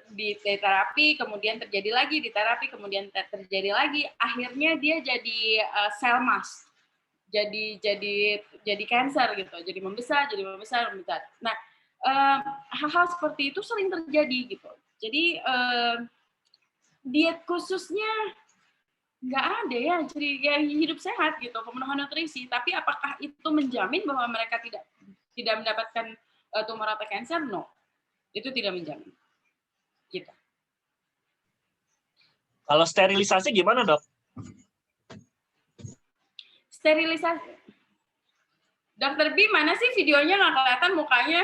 di terapi, kemudian terjadi lagi di terapi, kemudian terjadi lagi. Akhirnya dia jadi sel emas. Jadi kanker gitu, jadi membesar. Nah, hal-hal seperti itu sering terjadi gitu. Jadi diet khususnya nggak ada ya, jadi ya hidup sehat gitu, pemenuhan nutrisi. Tapi apakah itu menjamin bahwa mereka tidak mendapatkan tumor atau kanker? No, itu tidak menjamin. Gitu. Kalau sterilisasi gimana, Dok? Sterilisasi. Dokter B, mana sih videonya nggak kelihatan mukanya?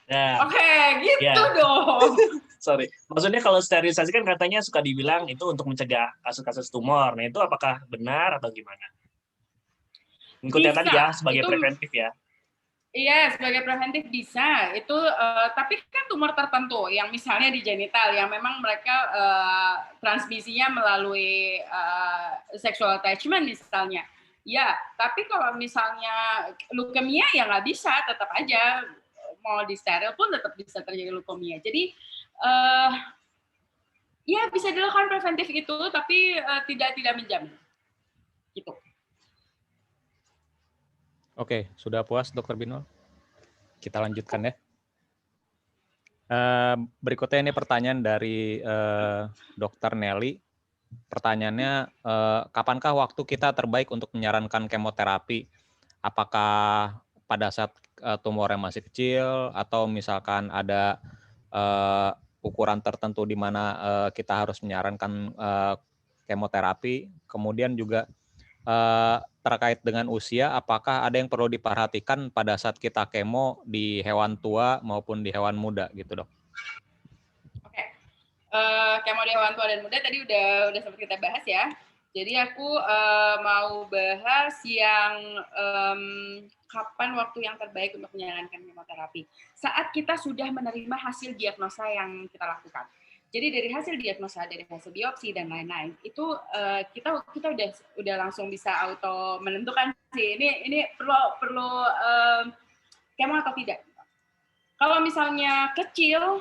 Nah, Oke, gitu Ya. dong. sorry. Maksudnya kalau sterilisasi kan katanya suka dibilang itu untuk mencegah kasus-kasus tumor. Nah, itu apakah benar atau gimana? Ikut yang tadi ya, Bisa. sebagai Itu- preventif ya. Iya, sebagai preventif bisa. Itu tapi kan tumor tertentu yang misalnya di genital yang memang mereka transmisinya melalui sexual attachment misalnya. Ya, tapi kalau misalnya leukemia ya nggak bisa, tetap aja mau di steril pun tetap bisa terjadi leukemia. Jadi ya bisa dilakukan preventif itu, tapi tidak menjamin. Gitu. Oke, sudah puas Dokter Binul? Kita lanjutkan ya. Berikutnya ini pertanyaan dari Dokter Nelly. Pertanyaannya, kapankah waktu kita terbaik untuk menyarankan kemoterapi? Apakah pada saat tumornya masih kecil atau misalkan ada ukuran tertentu di mana kita harus menyarankan kemoterapi? Kemudian juga terkait dengan usia, apakah ada yang perlu diperhatikan pada saat kita kemo di hewan tua maupun di hewan muda gitu, Dok? Oke. Kemo di hewan tua dan muda tadi udah sempat kita bahas ya. Jadi aku mau bahas yang kapan waktu yang terbaik untuk menjalankan kemoterapi. Saat kita sudah menerima hasil diagnosa yang kita lakukan. Jadi dari hasil diagnosa, dari hasil biopsi dan lain-lain, itu kita udah langsung bisa auto menentukan sih ini perlu kemo atau tidak. Kalau misalnya kecil,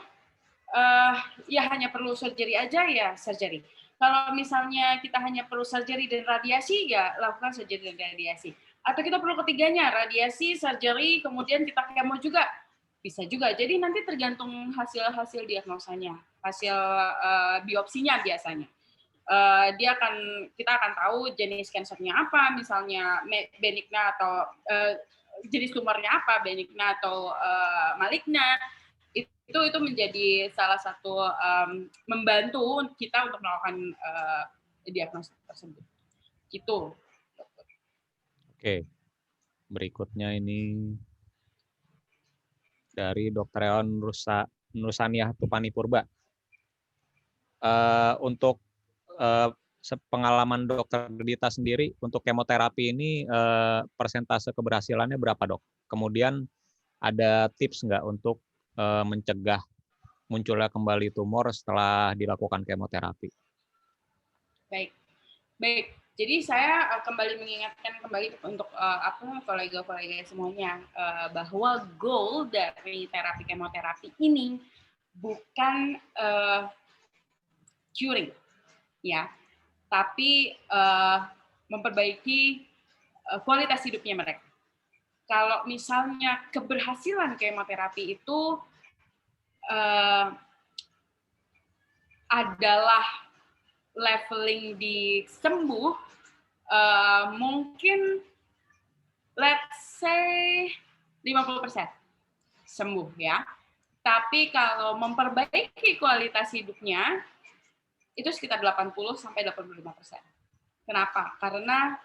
ya hanya perlu surgery aja ya surgery. Kalau misalnya kita hanya perlu surgery dan radiasi, ya lakukan surgery dan radiasi. Atau kita perlu ketiganya, radiasi, surgery, kemudian kita kemo juga. Bisa juga. Jadi nanti tergantung hasil diagnosanya, hasil biopsinya biasanya. Kita akan tahu jenis kansernya apa, misalnya benigna atau jenis tumornya apa, benigna atau maligna. Itu menjadi salah satu membantu kita untuk melakukan diagnosis tersebut. Gitu. Oke. Berikutnya ini dari Dr. Eon Nusaniah Tupani Purba. Untuk pengalaman Dokter Dita sendiri untuk kemoterapi ini persentase keberhasilannya berapa, Dok? Kemudian ada tips nggak untuk mencegah munculnya kembali tumor setelah dilakukan kemoterapi? Baik. Jadi saya kembali mengingatkan untuk kolega-kolega semuanya bahwa goal dari terapi kemoterapi ini bukan curing, ya, tapi memperbaiki kualitas hidupnya mereka. Kalau misalnya keberhasilan kemoterapi itu adalah leveling di sembuh, mungkin let's say 50% sembuh ya. Tapi kalau memperbaiki kualitas hidupnya itu sekitar 80-85%. Kenapa? Karena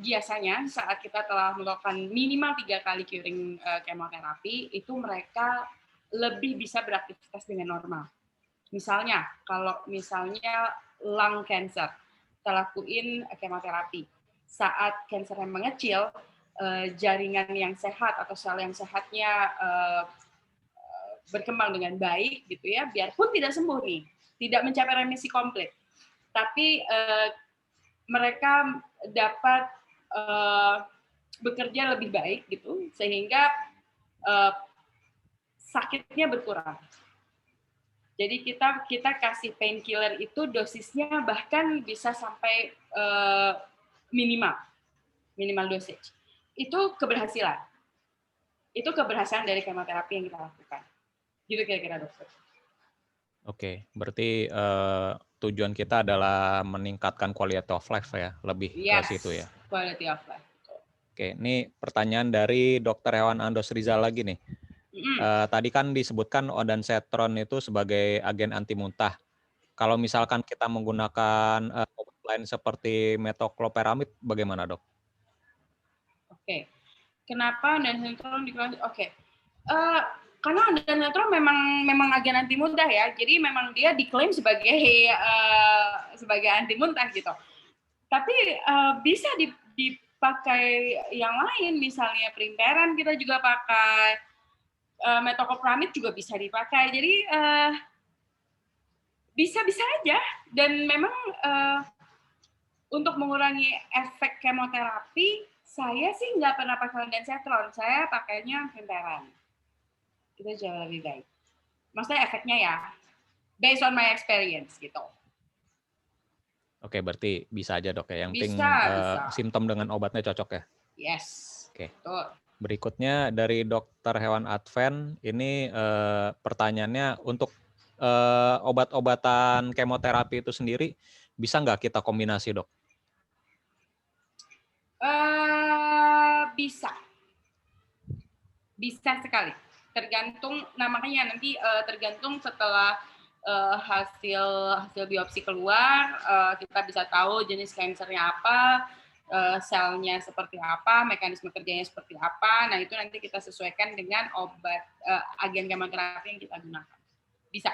biasanya saat kita telah melakukan minimal 3 kali curing kemoterapi, itu mereka lebih bisa beraktivitas dengan normal. Misalnya, kalau misalnya lung cancer, kita lakuin kemoterapi. Saat kansernya mengecil, jaringan yang sehat atau sel yang sehatnya berkembang dengan baik, gitu ya. Biarpun tidak sembuh nih, tidak mencapai remisi komplit, tapi mereka dapat bekerja lebih baik, gitu, sehingga sakitnya berkurang. Jadi kita kasih painkiller itu dosisnya bahkan bisa sampai minimal dosage. Itu keberhasilan. Itu keberhasilan dari kemoterapi yang kita lakukan. Gitu kira-kira, dokter. Oke, berarti tujuan kita adalah meningkatkan quality of life ya, lebih ke situ ya. Quality of life. Oke, ini pertanyaan dari Dr. Hewan Andos Rizal lagi nih. Tadi kan disebutkan ondansetron itu sebagai agen anti muntah. Kalau misalkan kita menggunakan obat lain seperti metocloperamid, bagaimana dok? Oke. Kenapa ondansetron diklaim? Oke. Karena ondansetron memang agen anti muntah ya. Jadi memang dia diklaim sebagai anti muntah gitu. Tapi bisa dipakai yang lain, misalnya perimperan kita juga pakai, metoclopramid juga bisa dipakai. Jadi bisa-bisa aja. Dan memang untuk mengurangi efek kemoterapi, saya sih nggak pernah pakai ondansetron, saya pakainya perimperan. Itu jauh lebih baik. Maksudnya efeknya ya, based on my experience gitu. Oke, berarti bisa aja dok ya. Yang penting Bisa. simptom dengan obatnya cocok ya. Yes. Oke. Betul. Berikutnya dari dokter hewan Advent, ini pertanyaannya untuk obat-obatan kemoterapi itu sendiri bisa nggak kita kombinasi dok? Bisa sekali. Tergantung, makanya nanti tergantung setelah hasil biopsi keluar, kita bisa tahu jenis kansernya apa, selnya seperti apa, mekanisme kerjanya seperti apa. Nah itu nanti kita sesuaikan dengan obat agen kemoterapi yang kita gunakan. Bisa.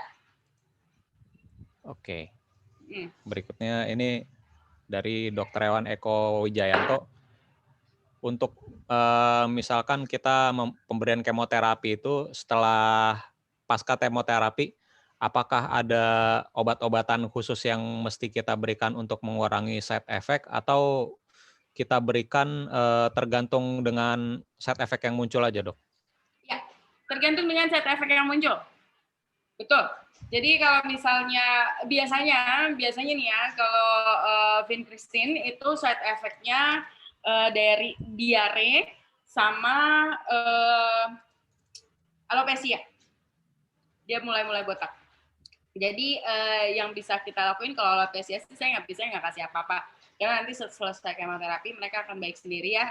Oke. Berikutnya ini dari Dr. Hewan Eko Wijayanto. Untuk misalkan kita pemberian kemoterapi itu setelah pasca kemoterapi, apakah ada obat-obatan khusus yang mesti kita berikan untuk mengurangi side effect atau kita berikan tergantung dengan side effect yang muncul aja dok? Ya, tergantung dengan side effect yang muncul. Betul. Jadi kalau misalnya biasanya nih ya, kalau vincristine itu side effect-nya dari diare sama alopecia. Dia mulai botak. Jadi yang bisa kita lakuin kalau alopecia sih saya nggak kasih apa-apa. Karena nanti selesai kemoterapi mereka akan baik sendiri ya,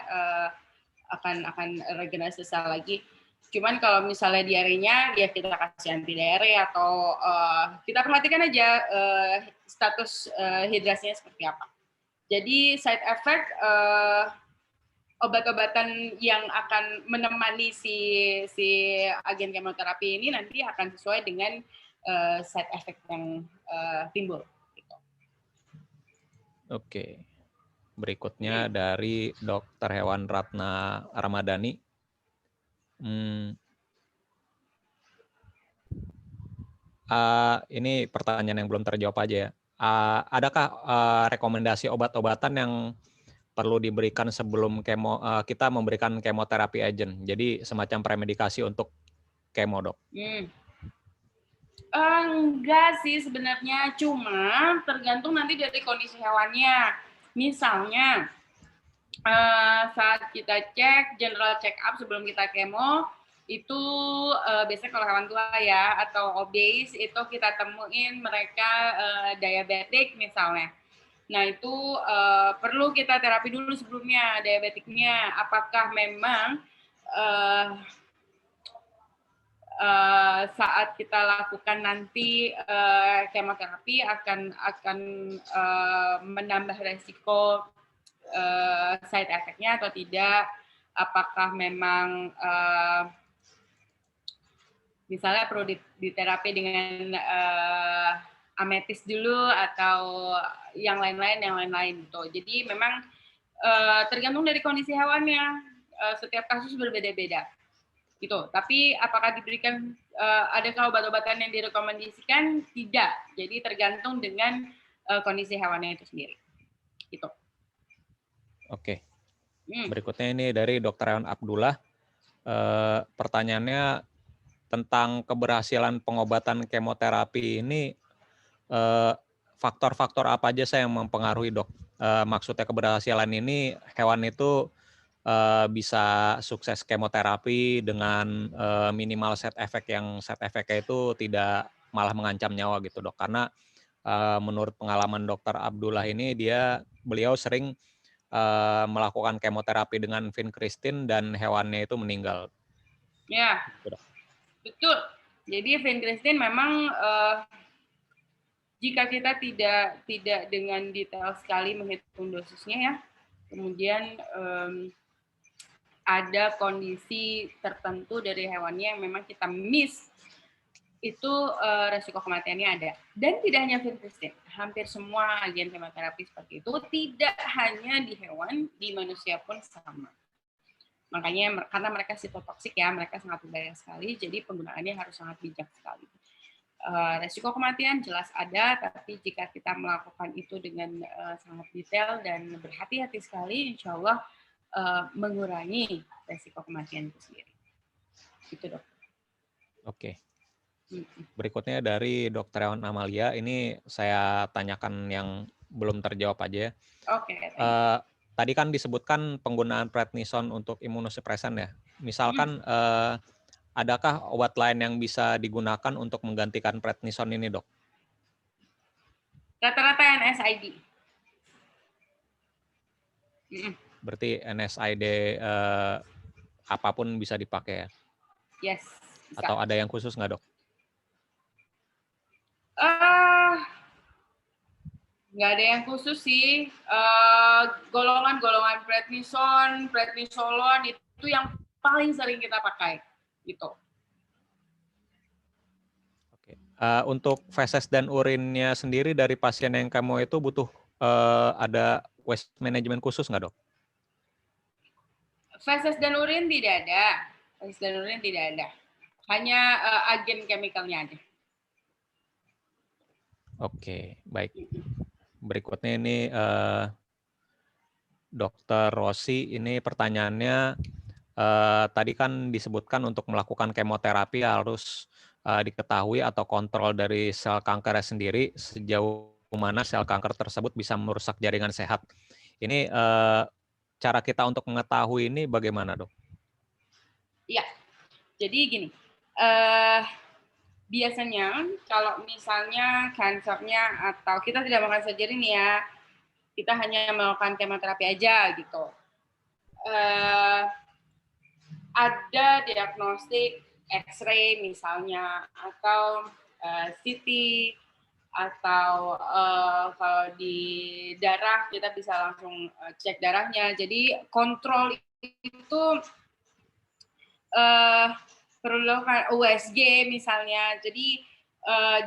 akan regenerasi sel lagi. Cuman kalau misalnya diarenya, ya kita kasih anti diare atau kita perhatikan aja status hidrasinya seperti apa. Jadi side effect obat-obatan yang akan menemani si agen kemoterapi ini nanti akan sesuai dengan side effect yang timbul. Gitu. Oke. Berikutnya dari Dr. Hewan Ratna Ramadhani. Ini pertanyaan yang belum terjawab aja ya. Adakah rekomendasi obat-obatan yang perlu diberikan sebelum kita memberikan kemoterapi agent? Jadi semacam premedikasi untuk kemo, dok? Enggak sih sebenarnya, cuma tergantung nanti dari kondisi hewannya. Misalnya saat kita cek general check up sebelum kita kemo, itu biasanya kalau hewan tua ya atau obese itu kita temuin mereka diabetik misalnya. Nah itu perlu kita terapi dulu sebelumnya diabetiknya. Apakah memang saat kita lakukan nanti kemoterapi akan menambah resiko side effect-nya atau tidak? Apakah memang misalnya perlu diterapi dengan ametis dulu atau yang lain-lain gitu. Jadi memang tergantung dari kondisi hewannya. Setiap kasus berbeda-beda. Gitu. Tapi apakah diberikan adakah obat-obatan yang direkomendasikan? Tidak. Jadi tergantung dengan kondisi hewannya itu sendiri. Gitu. Oke. Berikutnya ini dari Dr. Hewan Abdullah. Pertanyaannya tentang keberhasilan pengobatan kemoterapi ini, faktor-faktor apa aja saya yang mempengaruhi, dok? Maksudnya keberhasilan ini hewan itu bisa sukses kemoterapi dengan minimal side effect yang side effect-nya itu tidak malah mengancam nyawa gitu, dok. Karena menurut pengalaman Dr. Abdullah ini beliau sering melakukan kemoterapi dengan vincristine dan hewannya itu meninggal. Ya, betul. Jadi vincristine memang jika kita tidak dengan detail sekali menghitung dosisnya ya, kemudian ada kondisi tertentu dari hewannya yang memang kita miss, itu resiko kematiannya ada. Dan tidak hanya vincristine, hampir semua agen kemoterapi seperti itu, tidak hanya di hewan, di manusia pun sama. Makanya karena mereka sitotoksik ya, mereka sangat berbahaya sekali, jadi penggunaannya harus sangat bijak sekali. Resiko kematian jelas ada, tapi jika kita melakukan itu dengan sangat detail dan berhati-hati sekali, insya Allah mengurangi resiko kematian itu sendiri. Itu dok. Oke. Berikutnya dari Dr. Hewan Amalia, ini saya tanyakan yang belum terjawab aja ya. Oke. Tadi kan disebutkan penggunaan prednison untuk imunosupresan ya. Misalkan adakah obat lain yang bisa digunakan untuk menggantikan prednison ini, dok? Rata-rata NSAID. Berarti NSAID apapun bisa dipakai ya? Yes. Bisa. Atau ada yang khusus nggak, dok? Nggak ada yang khusus sih. Golongan-golongan prednison, prednisolon itu yang paling sering kita pakai. Gitu. Oke. Untuk feses dan urinnya sendiri dari pasien yang kemo itu butuh ada waste management khusus nggak, dok? Feses dan urin tidak ada. Feses dan urin tidak ada. Hanya agen chemicalnya ada. Oke, baik. Berikutnya ini Dr. Rossi, ini pertanyaannya tadi kan disebutkan untuk melakukan kemoterapi harus diketahui atau kontrol dari sel kankernya sendiri sejauh mana sel kanker tersebut bisa merusak jaringan sehat. Ini cara kita untuk mengetahui ini bagaimana, dok? Iya, jadi gini, biasanya kalau misalnya kankernya atau kita tidak melakukan surgery nih ya, kita hanya melakukan kemoterapi aja gitu. Ada diagnostik X-ray misalnya, atau CT, atau kalau di darah kita bisa langsung cek darahnya. Jadi kontrol itu perlu dilakukan USG misalnya. Jadi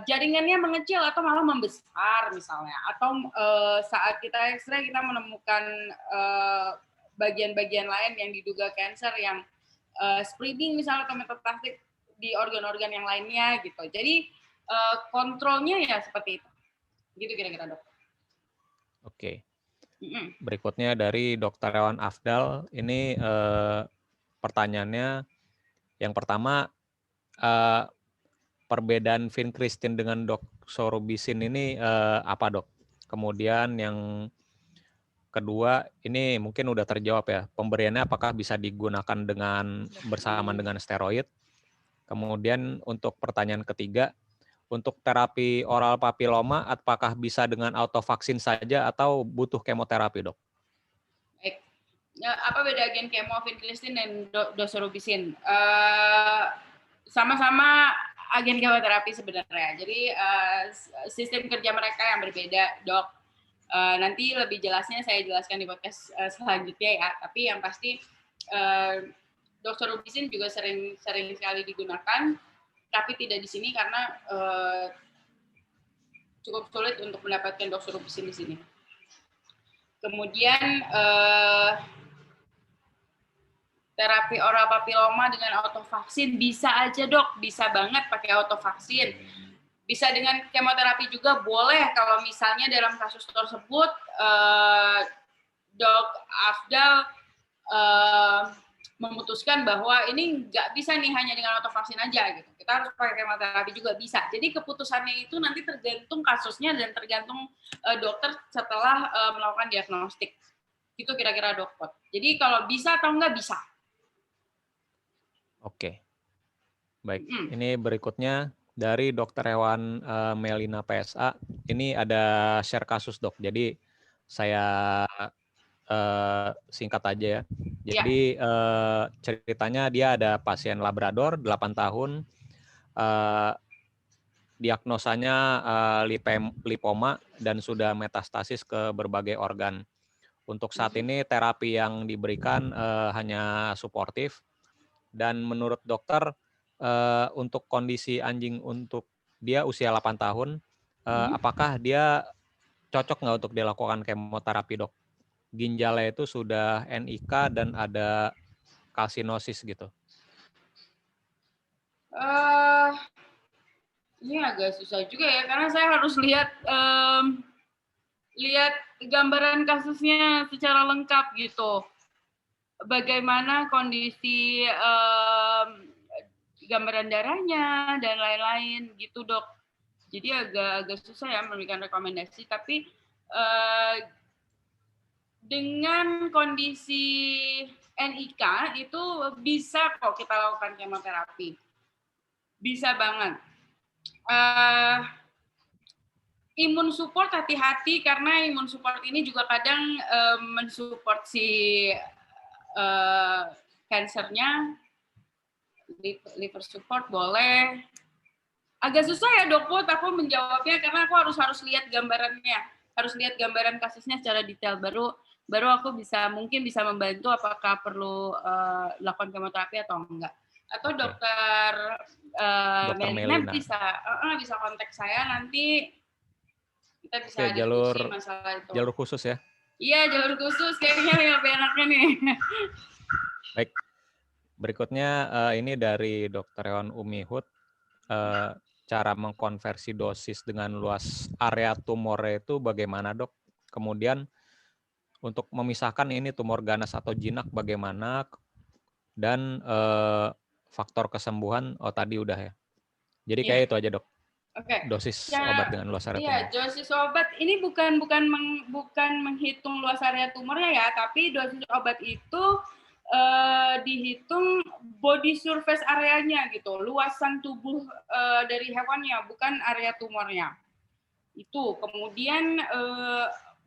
jaringannya mengecil atau malah membesar misalnya. Atau saat kita X-ray kita menemukan bagian-bagian lain yang diduga kanker yang spreading misalnya atau metastatik di organ-organ yang lainnya gitu. Jadi kontrolnya ya seperti itu. Gitu kira-kira, dok. Oke. Berikutnya dari Dr. Hewan Afdal, ini pertanyaannya yang pertama, perbedaan vincristine dengan doxorubicin ini apa, dok? Kemudian yang kedua, ini mungkin udah terjawab ya, pemberiannya apakah bisa digunakan bersamaan dengan steroid? Kemudian untuk pertanyaan ketiga, untuk terapi oral papiloma, apakah bisa dengan autovaksin saja atau butuh kemoterapi, dok? Baik. Apa beda agen kemo vincristine dan doxorubicin? Sama-sama agen kemoterapi sebenarnya. Jadi sistem kerja mereka yang berbeda, dok. Nanti lebih jelasnya saya jelaskan di podcast selanjutnya ya. Tapi yang pasti doxorubicin juga sering sekali digunakan, tapi tidak di sini karena cukup sulit untuk mendapatkan doxorubicin di sini. Kemudian terapi oral papiloma dengan autovaksin bisa aja, dok, bisa banget pakai autovaksin. Bisa dengan kemoterapi juga boleh kalau misalnya dalam kasus tersebut Dok Afdal memutuskan bahwa ini nggak bisa nih hanya dengan autovaksin aja gitu. Kita harus pakai kemoterapi juga bisa. Jadi keputusannya itu nanti tergantung kasusnya dan tergantung dokter setelah melakukan diagnostik. Itu kira-kira, dok. Jadi kalau bisa atau enggak bisa. Oke. Baik, ini berikutnya dari Dr. Hewan Melina PSA. Ini ada share kasus, dok. Jadi saya singkat aja ya. Jadi ceritanya dia ada pasien Labrador 8 tahun. diagnosanya lipoma dan sudah metastasis ke berbagai organ. Untuk saat ini terapi yang diberikan hanya suportif, dan menurut dokter untuk kondisi anjing untuk dia usia 8 tahun, apakah dia cocok nggak untuk dilakukan kemoterapi, Dok? Ginjalnya itu sudah NIK dan ada kalsinosis gitu. Ini agak susah juga ya, karena saya harus lihat gambaran kasusnya secara lengkap gitu. Bagaimana kondisi gambaran darahnya dan lain-lain gitu, Dok. Jadi agak susah ya memberikan rekomendasi, tapi dengan kondisi NIK itu bisa kok kita lakukan kemoterapi. Bisa banget. Imun support hati-hati, karena imun support ini juga kadang mensupport si kansernya. Liver support boleh. Agak susah ya, Dok Put, aku menjawabnya karena aku harus lihat gambarannya, harus lihat gambaran kasusnya secara detail, baru aku mungkin bisa membantu apakah perlu lakukan kemoterapi atau enggak. Atau Dokter Melina bisa kontak saya, nanti kita bisa diskusi masalah itu. Jalur khusus ya? Iya, jalur khusus kayaknya lebih enaknya nih. Baik. Berikutnya ini dari Dr. Rewan Umihut, cara mengkonversi dosis dengan luas area tumornya itu bagaimana, Dok? Kemudian untuk memisahkan ini tumor ganas atau jinak bagaimana, dan faktor kesembuhan tadi udah ya. Jadi kayak itu aja, Dok. Oke. Dosis obat dengan luas area tumor. Iya, dosis obat ini bukan menghitung luas area tumornya ya, tapi dosis obat itu dihitung body surface areanya gitu, luasan tubuh dari hewannya, bukan area tumornya. Itu. Kemudian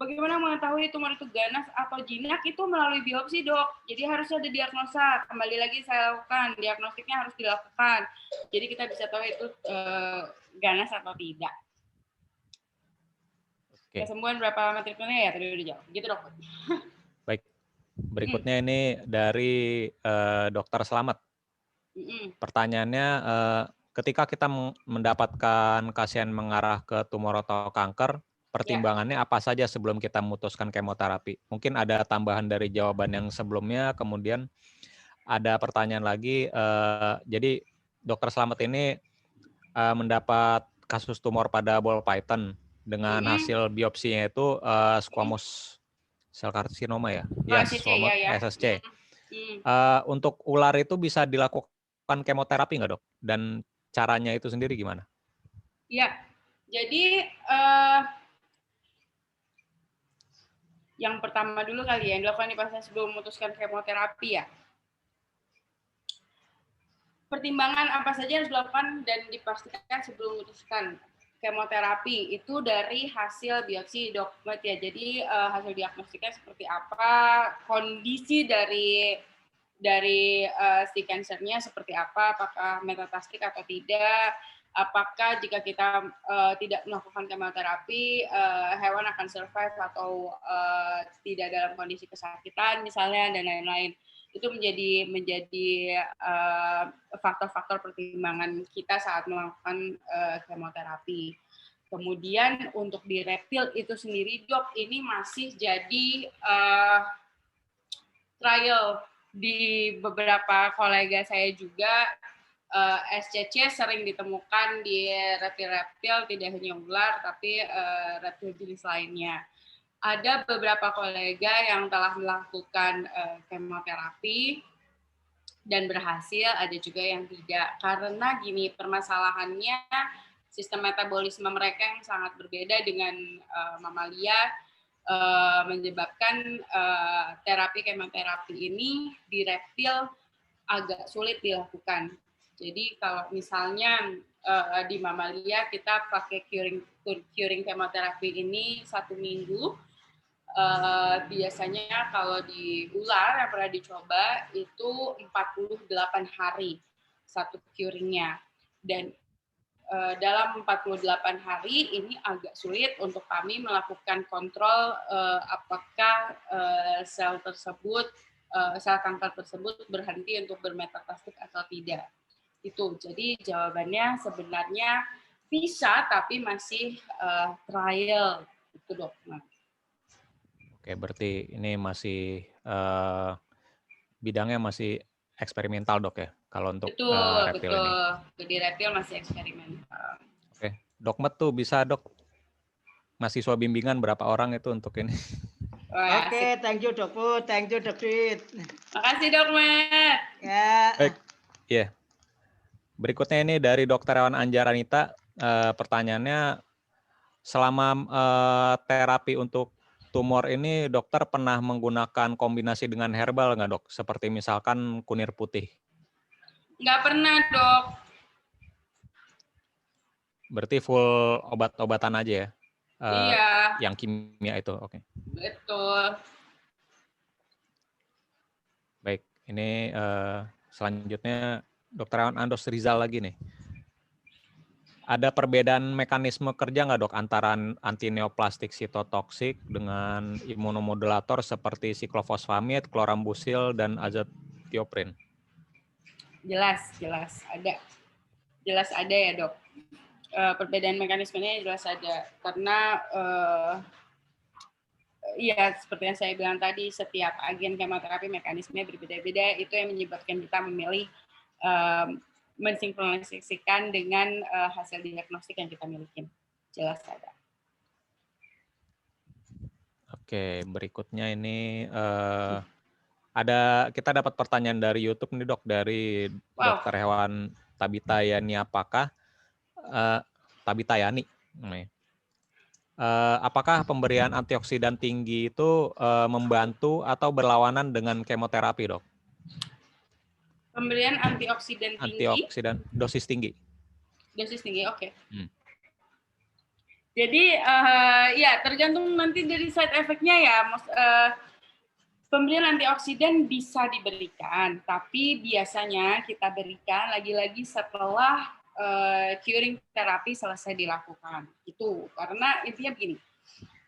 bagaimana mengetahui tumor itu ganas atau jinak, itu melalui biopsi, Dok. Jadi harus ada diagnosa. Kembali lagi saya lakukan, diagnostiknya harus dilakukan. Jadi kita bisa tahu itu ganas atau tidak. Kesembuhan berapa lama treatmentnya ya, tadi udah jawab. Gitu, Dok. Baik. Berikutnya ini dari Dokter Slamet. Pertanyaannya, ketika kita mendapatkan pasien mengarah ke tumor atau kanker, pertimbangannya apa saja sebelum kita memutuskan kemoterapi? Mungkin ada tambahan dari jawaban yang sebelumnya, kemudian ada pertanyaan lagi. Jadi Dokter Slamet ini mendapat kasus tumor pada ball python dengan hasil biopsinya itu squamous sel karsinoma ya? SSC. Untuk ular itu bisa dilakukan kemoterapi nggak, Dok? Dan caranya itu sendiri gimana? Iya, jadi yang pertama dulu kali ya, yang dilakukan di pasien sebelum memutuskan kemoterapi ya. Pertimbangan apa saja yang harus dilakukan dan dipastikan sebelum memutuskan kemoterapi itu dari hasil biopsi, Dok. Ya. Jadi hasil diagnostiknya seperti apa, kondisi dari si kansernya seperti apa, apakah metastatik atau tidak, apakah jika kita tidak melakukan kemoterapi hewan akan survive atau tidak dalam kondisi kesakitan misalnya, dan lain-lain. Itu menjadi faktor-faktor pertimbangan kita saat melakukan kemoterapi. Kemudian untuk di reptil itu sendiri, Dok, ini masih jadi trial di beberapa kolega saya juga. SCC sering ditemukan di reptil-reptil, tidak hanya ular, tapi reptil jenis lainnya. Ada beberapa kolega yang telah melakukan kemoterapi dan berhasil, ada juga yang tidak. Karena gini, permasalahannya sistem metabolisme mereka yang sangat berbeda dengan mamalia, menyebabkan kemoterapi ini di reptil agak sulit dilakukan. Jadi kalau misalnya di mamalia kita pakai curing kemoterapi ini 1 minggu, biasanya kalau di ular yang pernah dicoba itu 48 hari satu curingnya, dan dalam 48 hari ini agak sulit untuk kami melakukan kontrol apakah sel tersebut, sel kanker tersebut berhenti untuk bermetastasis atau tidak. Itu. Jadi jawabannya sebenarnya bisa, tapi masih trial, itu dok. Nah. Oke, berarti ini masih bidangnya masih eksperimental dok ya, kalau untuk reptil ini. Betul. Di reptil masih eksperimental. Oke, Dok Met tuh bisa dok mahasiswa bimbingan berapa orang itu untuk ini? Oke, thank you Dok Put, thank you Dok Dit. Makasih Dok Met. Ya. Baik, ya. Berikutnya ini dari Dr. Hewan Anjar Anita, pertanyaannya selama terapi untuk tumor ini dokter pernah menggunakan kombinasi dengan herbal nggak dok? Seperti misalkan kunir putih. Nggak pernah dok. Berarti full obat-obatan aja ya? Iya. Yang kimia itu, oke. Betul. Baik, ini selanjutnya Dr. Andos Rizal lagi nih. Ada perbedaan mekanisme kerja nggak dok antara antineoplastik sitotoksik dengan imunomodulator seperti siklofosfamid, klorambusil, dan azathioprine? Jelas ada. Jelas ada ya dok. Perbedaan mekanismenya jelas ada. Karena ya seperti yang saya bilang tadi, setiap agen kemoterapi mekanismenya berbeda-beda. Itu yang menyebabkan kita memilih mensinkronisasikan dengan hasil diagnostik yang kita miliki. Jelas ada. Oke, berikutnya ini kita dapat pertanyaan dari YouTube nih dok, dari Dr. Hewan Tabita Yani apakah Tabita Yani, apakah pemberian antioksidan tinggi itu membantu atau berlawanan dengan kemoterapi dok? Pemberian antioksidan tinggi. Antioksidan dosis tinggi. Dosis tinggi, oke. Jadi ya tergantung nanti dari side effect-nya ya. Pemberian antioksidan bisa diberikan, tapi biasanya kita berikan lagi-lagi setelah curing terapi selesai dilakukan. Itu karena intinya begini.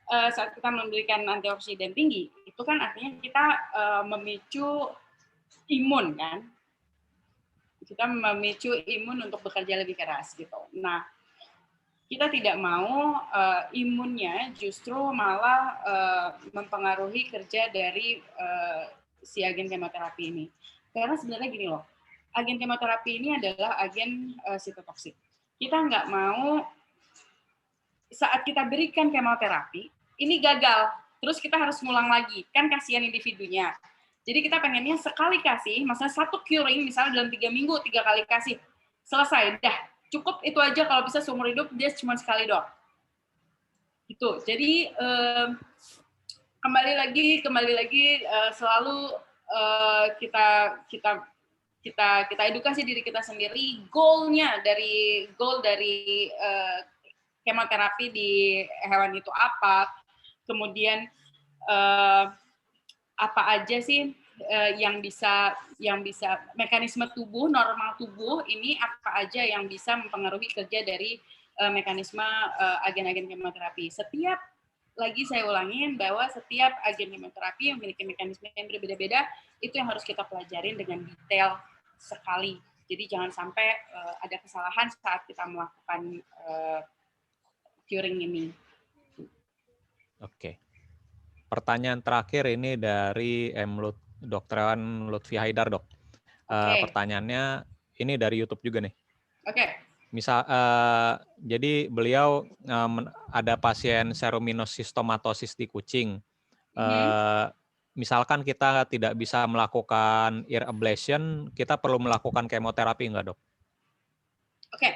Saat kita memberikan antioksidan tinggi, itu kan artinya kita memicu imun kan. Kita memicu imun untuk bekerja lebih keras gitu. Nah, kita tidak mau imunnya justru malah mempengaruhi kerja dari si agen kemoterapi ini. Karena sebenarnya gini loh, agen kemoterapi ini adalah agen sitotoksik. Kita nggak mau saat kita berikan kemoterapi, ini gagal, terus kita harus ngulang lagi, kan kasihan individunya. Jadi kita pengennya sekali kasih, maksudnya satu curing, misalnya dalam 3 minggu 3 kali kasih, selesai, dah cukup itu aja, kalau bisa seumur hidup dia cuma sekali doang. Gitu. Jadi kembali lagi selalu kita edukasi diri kita sendiri, goal dari kemoterapi di hewan itu apa, kemudian apa aja sih yang bisa mekanisme tubuh, normal tubuh ini apa aja yang bisa mempengaruhi kerja dari mekanisme agen-agen kemoterapi. Lagi saya ulangin bahwa setiap agen kemoterapi memiliki mekanisme yang berbeda-beda, itu yang harus kita pelajarin dengan detail sekali. Jadi jangan sampai ada kesalahan saat kita melakukan curing ini. Oke. Pertanyaan terakhir ini dari Dr. Hewan Lutfi Haidar, dok. Pertanyaannya ini dari YouTube juga nih. Oke. Jadi beliau ada pasien seruminosistomatosis di kucing. Misalkan kita tidak bisa melakukan ear ablation, kita perlu melakukan kemoterapi nggak, dok? Oke.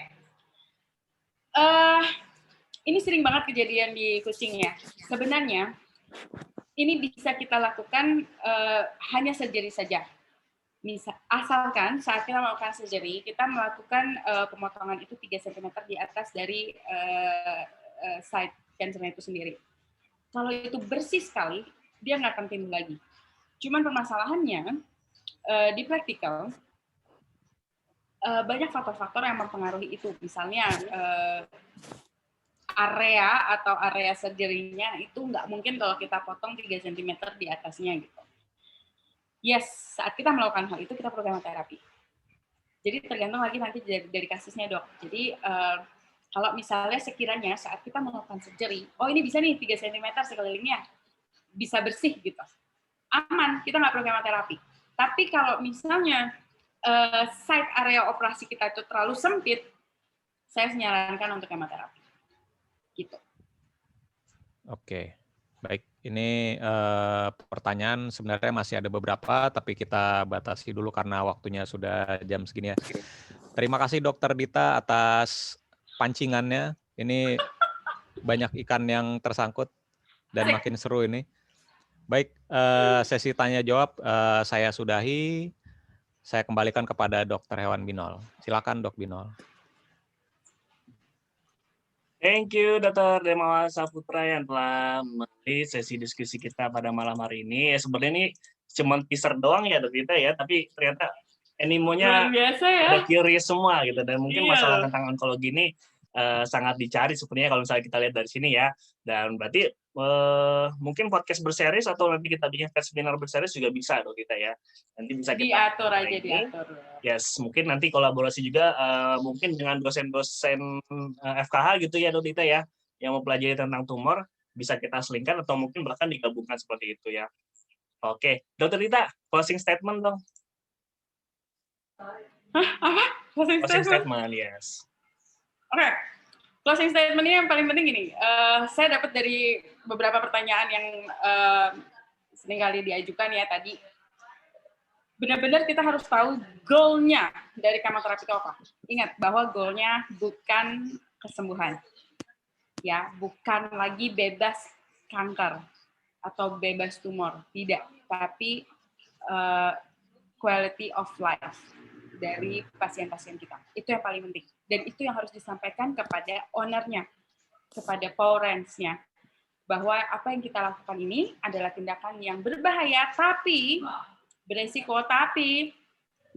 Ini sering banget kejadian di kucing ya. Sebenarnya ini bisa kita lakukan hanya surgery saja. Asalkan saat kita melakukan surgery, kita melakukan pemotongan itu 3 cm di atas dari site cancer-nya itu sendiri. Kalau itu bersih sekali, dia nggak akan timbul lagi. Cuman permasalahannya, di praktikal, banyak faktor-faktor yang mempengaruhi itu. Misalnya area surgery-nya itu nggak mungkin kalau kita potong 3 cm di atasnya gitu. Yes, saat kita melakukan hal itu kita perlu kemoterapi. Jadi tergantung lagi nanti dari kasusnya, Dok. Jadi kalau misalnya sekiranya saat kita melakukan surgery, oh ini bisa nih 3 cm sekelilingnya, bisa bersih gitu. Aman, kita nggak perlu kemoterapi. Tapi kalau misalnya site area operasi kita itu terlalu sempit, saya menyarankan untuk kemoterapi. Gitu. Oke, baik. Ini pertanyaan sebenarnya masih ada beberapa, tapi kita batasi dulu karena waktunya sudah jam segini ya. Terima kasih Dokter Dita atas pancingannya. Ini banyak ikan yang tersangkut dan makin seru ini. Baik, sesi tanya jawab saya sudahi. Saya kembalikan kepada Dr. Hewan Binol. Silakan Dok Binol. Thank you, Dr. Demawa Saputra yang telah melalui sesi diskusi kita pada malam hari ini. Sebenarnya ini cuma teaser doang ya, Dok Dita ya, tapi ternyata animonya Luar biasa ya. udah curious semua gitu. Dan mungkin Iya. masalah tentang onkologi ini sangat dicari sebenarnya kalau misalnya kita lihat dari sini ya. Dan berarti mungkin podcast berseries atau nanti kita bikin webinar berseries juga bisa, Dok Dita ya. Nanti bisa kita Diatur aja, diatur. Yes, mungkin nanti kolaborasi juga mungkin dengan dosen-dosen FKH gitu ya, Dok Dita ya, yang mempelajari tentang tumor, bisa kita selingkan atau mungkin bahkan digabungkan seperti itu ya. Oke, Dr. Dita, closing statement dong. Hah? Apa? Closing Closing statement? statement, yes. Oke. Closing statement ini yang paling penting gini. Saya dapat dari beberapa pertanyaan yang seringkali diajukan ya tadi. Benar-benar kita harus tahu goal-nya dari kemoterapi itu apa. Ingat bahwa goal-nya bukan kesembuhan. Ya, bukan lagi bebas kanker atau bebas tumor, tidak, tapi quality of life dari pasien-pasien kita. Itu yang paling penting. Dan itu yang harus disampaikan kepada owner-nya, kepada parents-nya, bahwa apa yang kita lakukan ini adalah tindakan yang berbahaya, tapi beresiko, tapi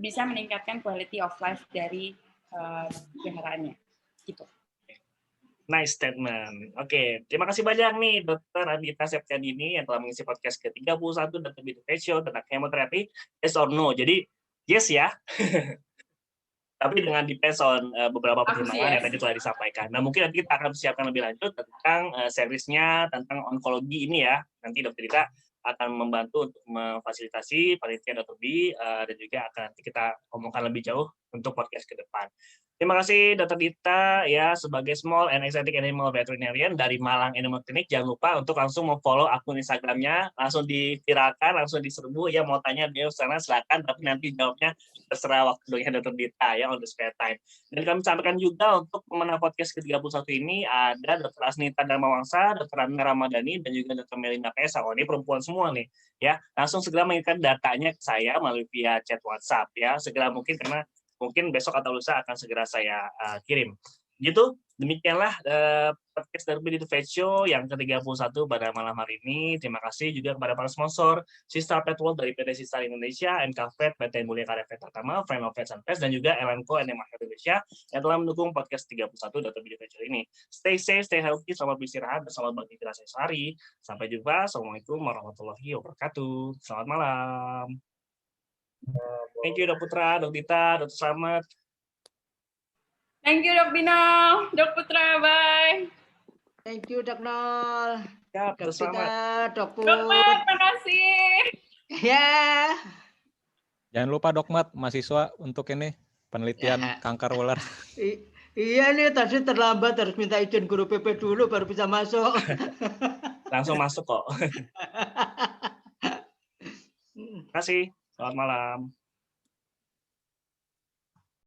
bisa meningkatkan quality of life dari peliharaannya. Gitu. Nice statement. Oke, terima kasih banyak nih Dr. Adita Septiadini yang telah mengisi podcast ke-31 Dr. Bito Show tentang chemoterapi, yes or no. Jadi, yes ya. Tapi dengan depends on beberapa pertimbangan yang tadi telah disampaikan. Nah, mungkin nanti kita akan siapkan lebih lanjut tentang seriesnya, tentang onkologi ini ya. Nanti Dr. Dita akan membantu untuk memfasilitasi panitia Dr. B, dan juga akan nanti kita omongkan lebih jauh untuk podcast ke depan. Terima kasih Dr. Dita ya sebagai Small and Exotic Animal Veterinarian dari Malang Animal Clinic. Jangan lupa untuk langsung follow akun Instagramnya, langsung diviralkan, langsung diserbu ya, mau tanya dia sana silakan, tapi nanti jawabnya terserah waktunya Dr. Dita ya on the spare time. Dan kami sampaikan juga untuk pemenang podcast ke-31 ini ada Dr. Asnita Dharmawangsa, Dr. Amina Ramadhani, dan juga Dr. Melinda Pesa. Oh, ini perempuan semua nih ya. Langsung segera mengirimkan datanya ke saya melalui via chat WhatsApp ya. Segera mungkin karena mungkin besok atau lusa akan segera saya kirim. Gitu, demikianlah podcast dari Bito Show yang ke-31 pada malam hari ini. Terima kasih juga kepada para sponsor, Sistar Pet World dari PT Sistar Indonesia, NKVet, PT Mulia Karya Vet Pertama, Friend of Pets and Pets, dan juga Elanco NMA Indonesia yang telah mendukung podcast 31 dari Bito Show ini. Stay safe, stay healthy, selamat beristirahat, dan selamat beraktivitas sehari. Sampai jumpa. Assalamualaikum warahmatullahi wabarakatuh. Selamat malam. Thank you, Dok Putra, Dok Dita, Dr. Slamet. Thank you, Dok Bino. Dok Putra, bye. Thank you, Dok Nol. Ya, Dok Dr. Slamet. Dita, Dok Put. Dok Mat, makasih. Ya. Jangan lupa Dok Mat, mahasiswa untuk ini penelitian Ya. kanker ular. Iya nih, tadi terlambat harus minta izin guru PP dulu baru bisa masuk. Langsung masuk kok. Terima kasih. Selamat malam.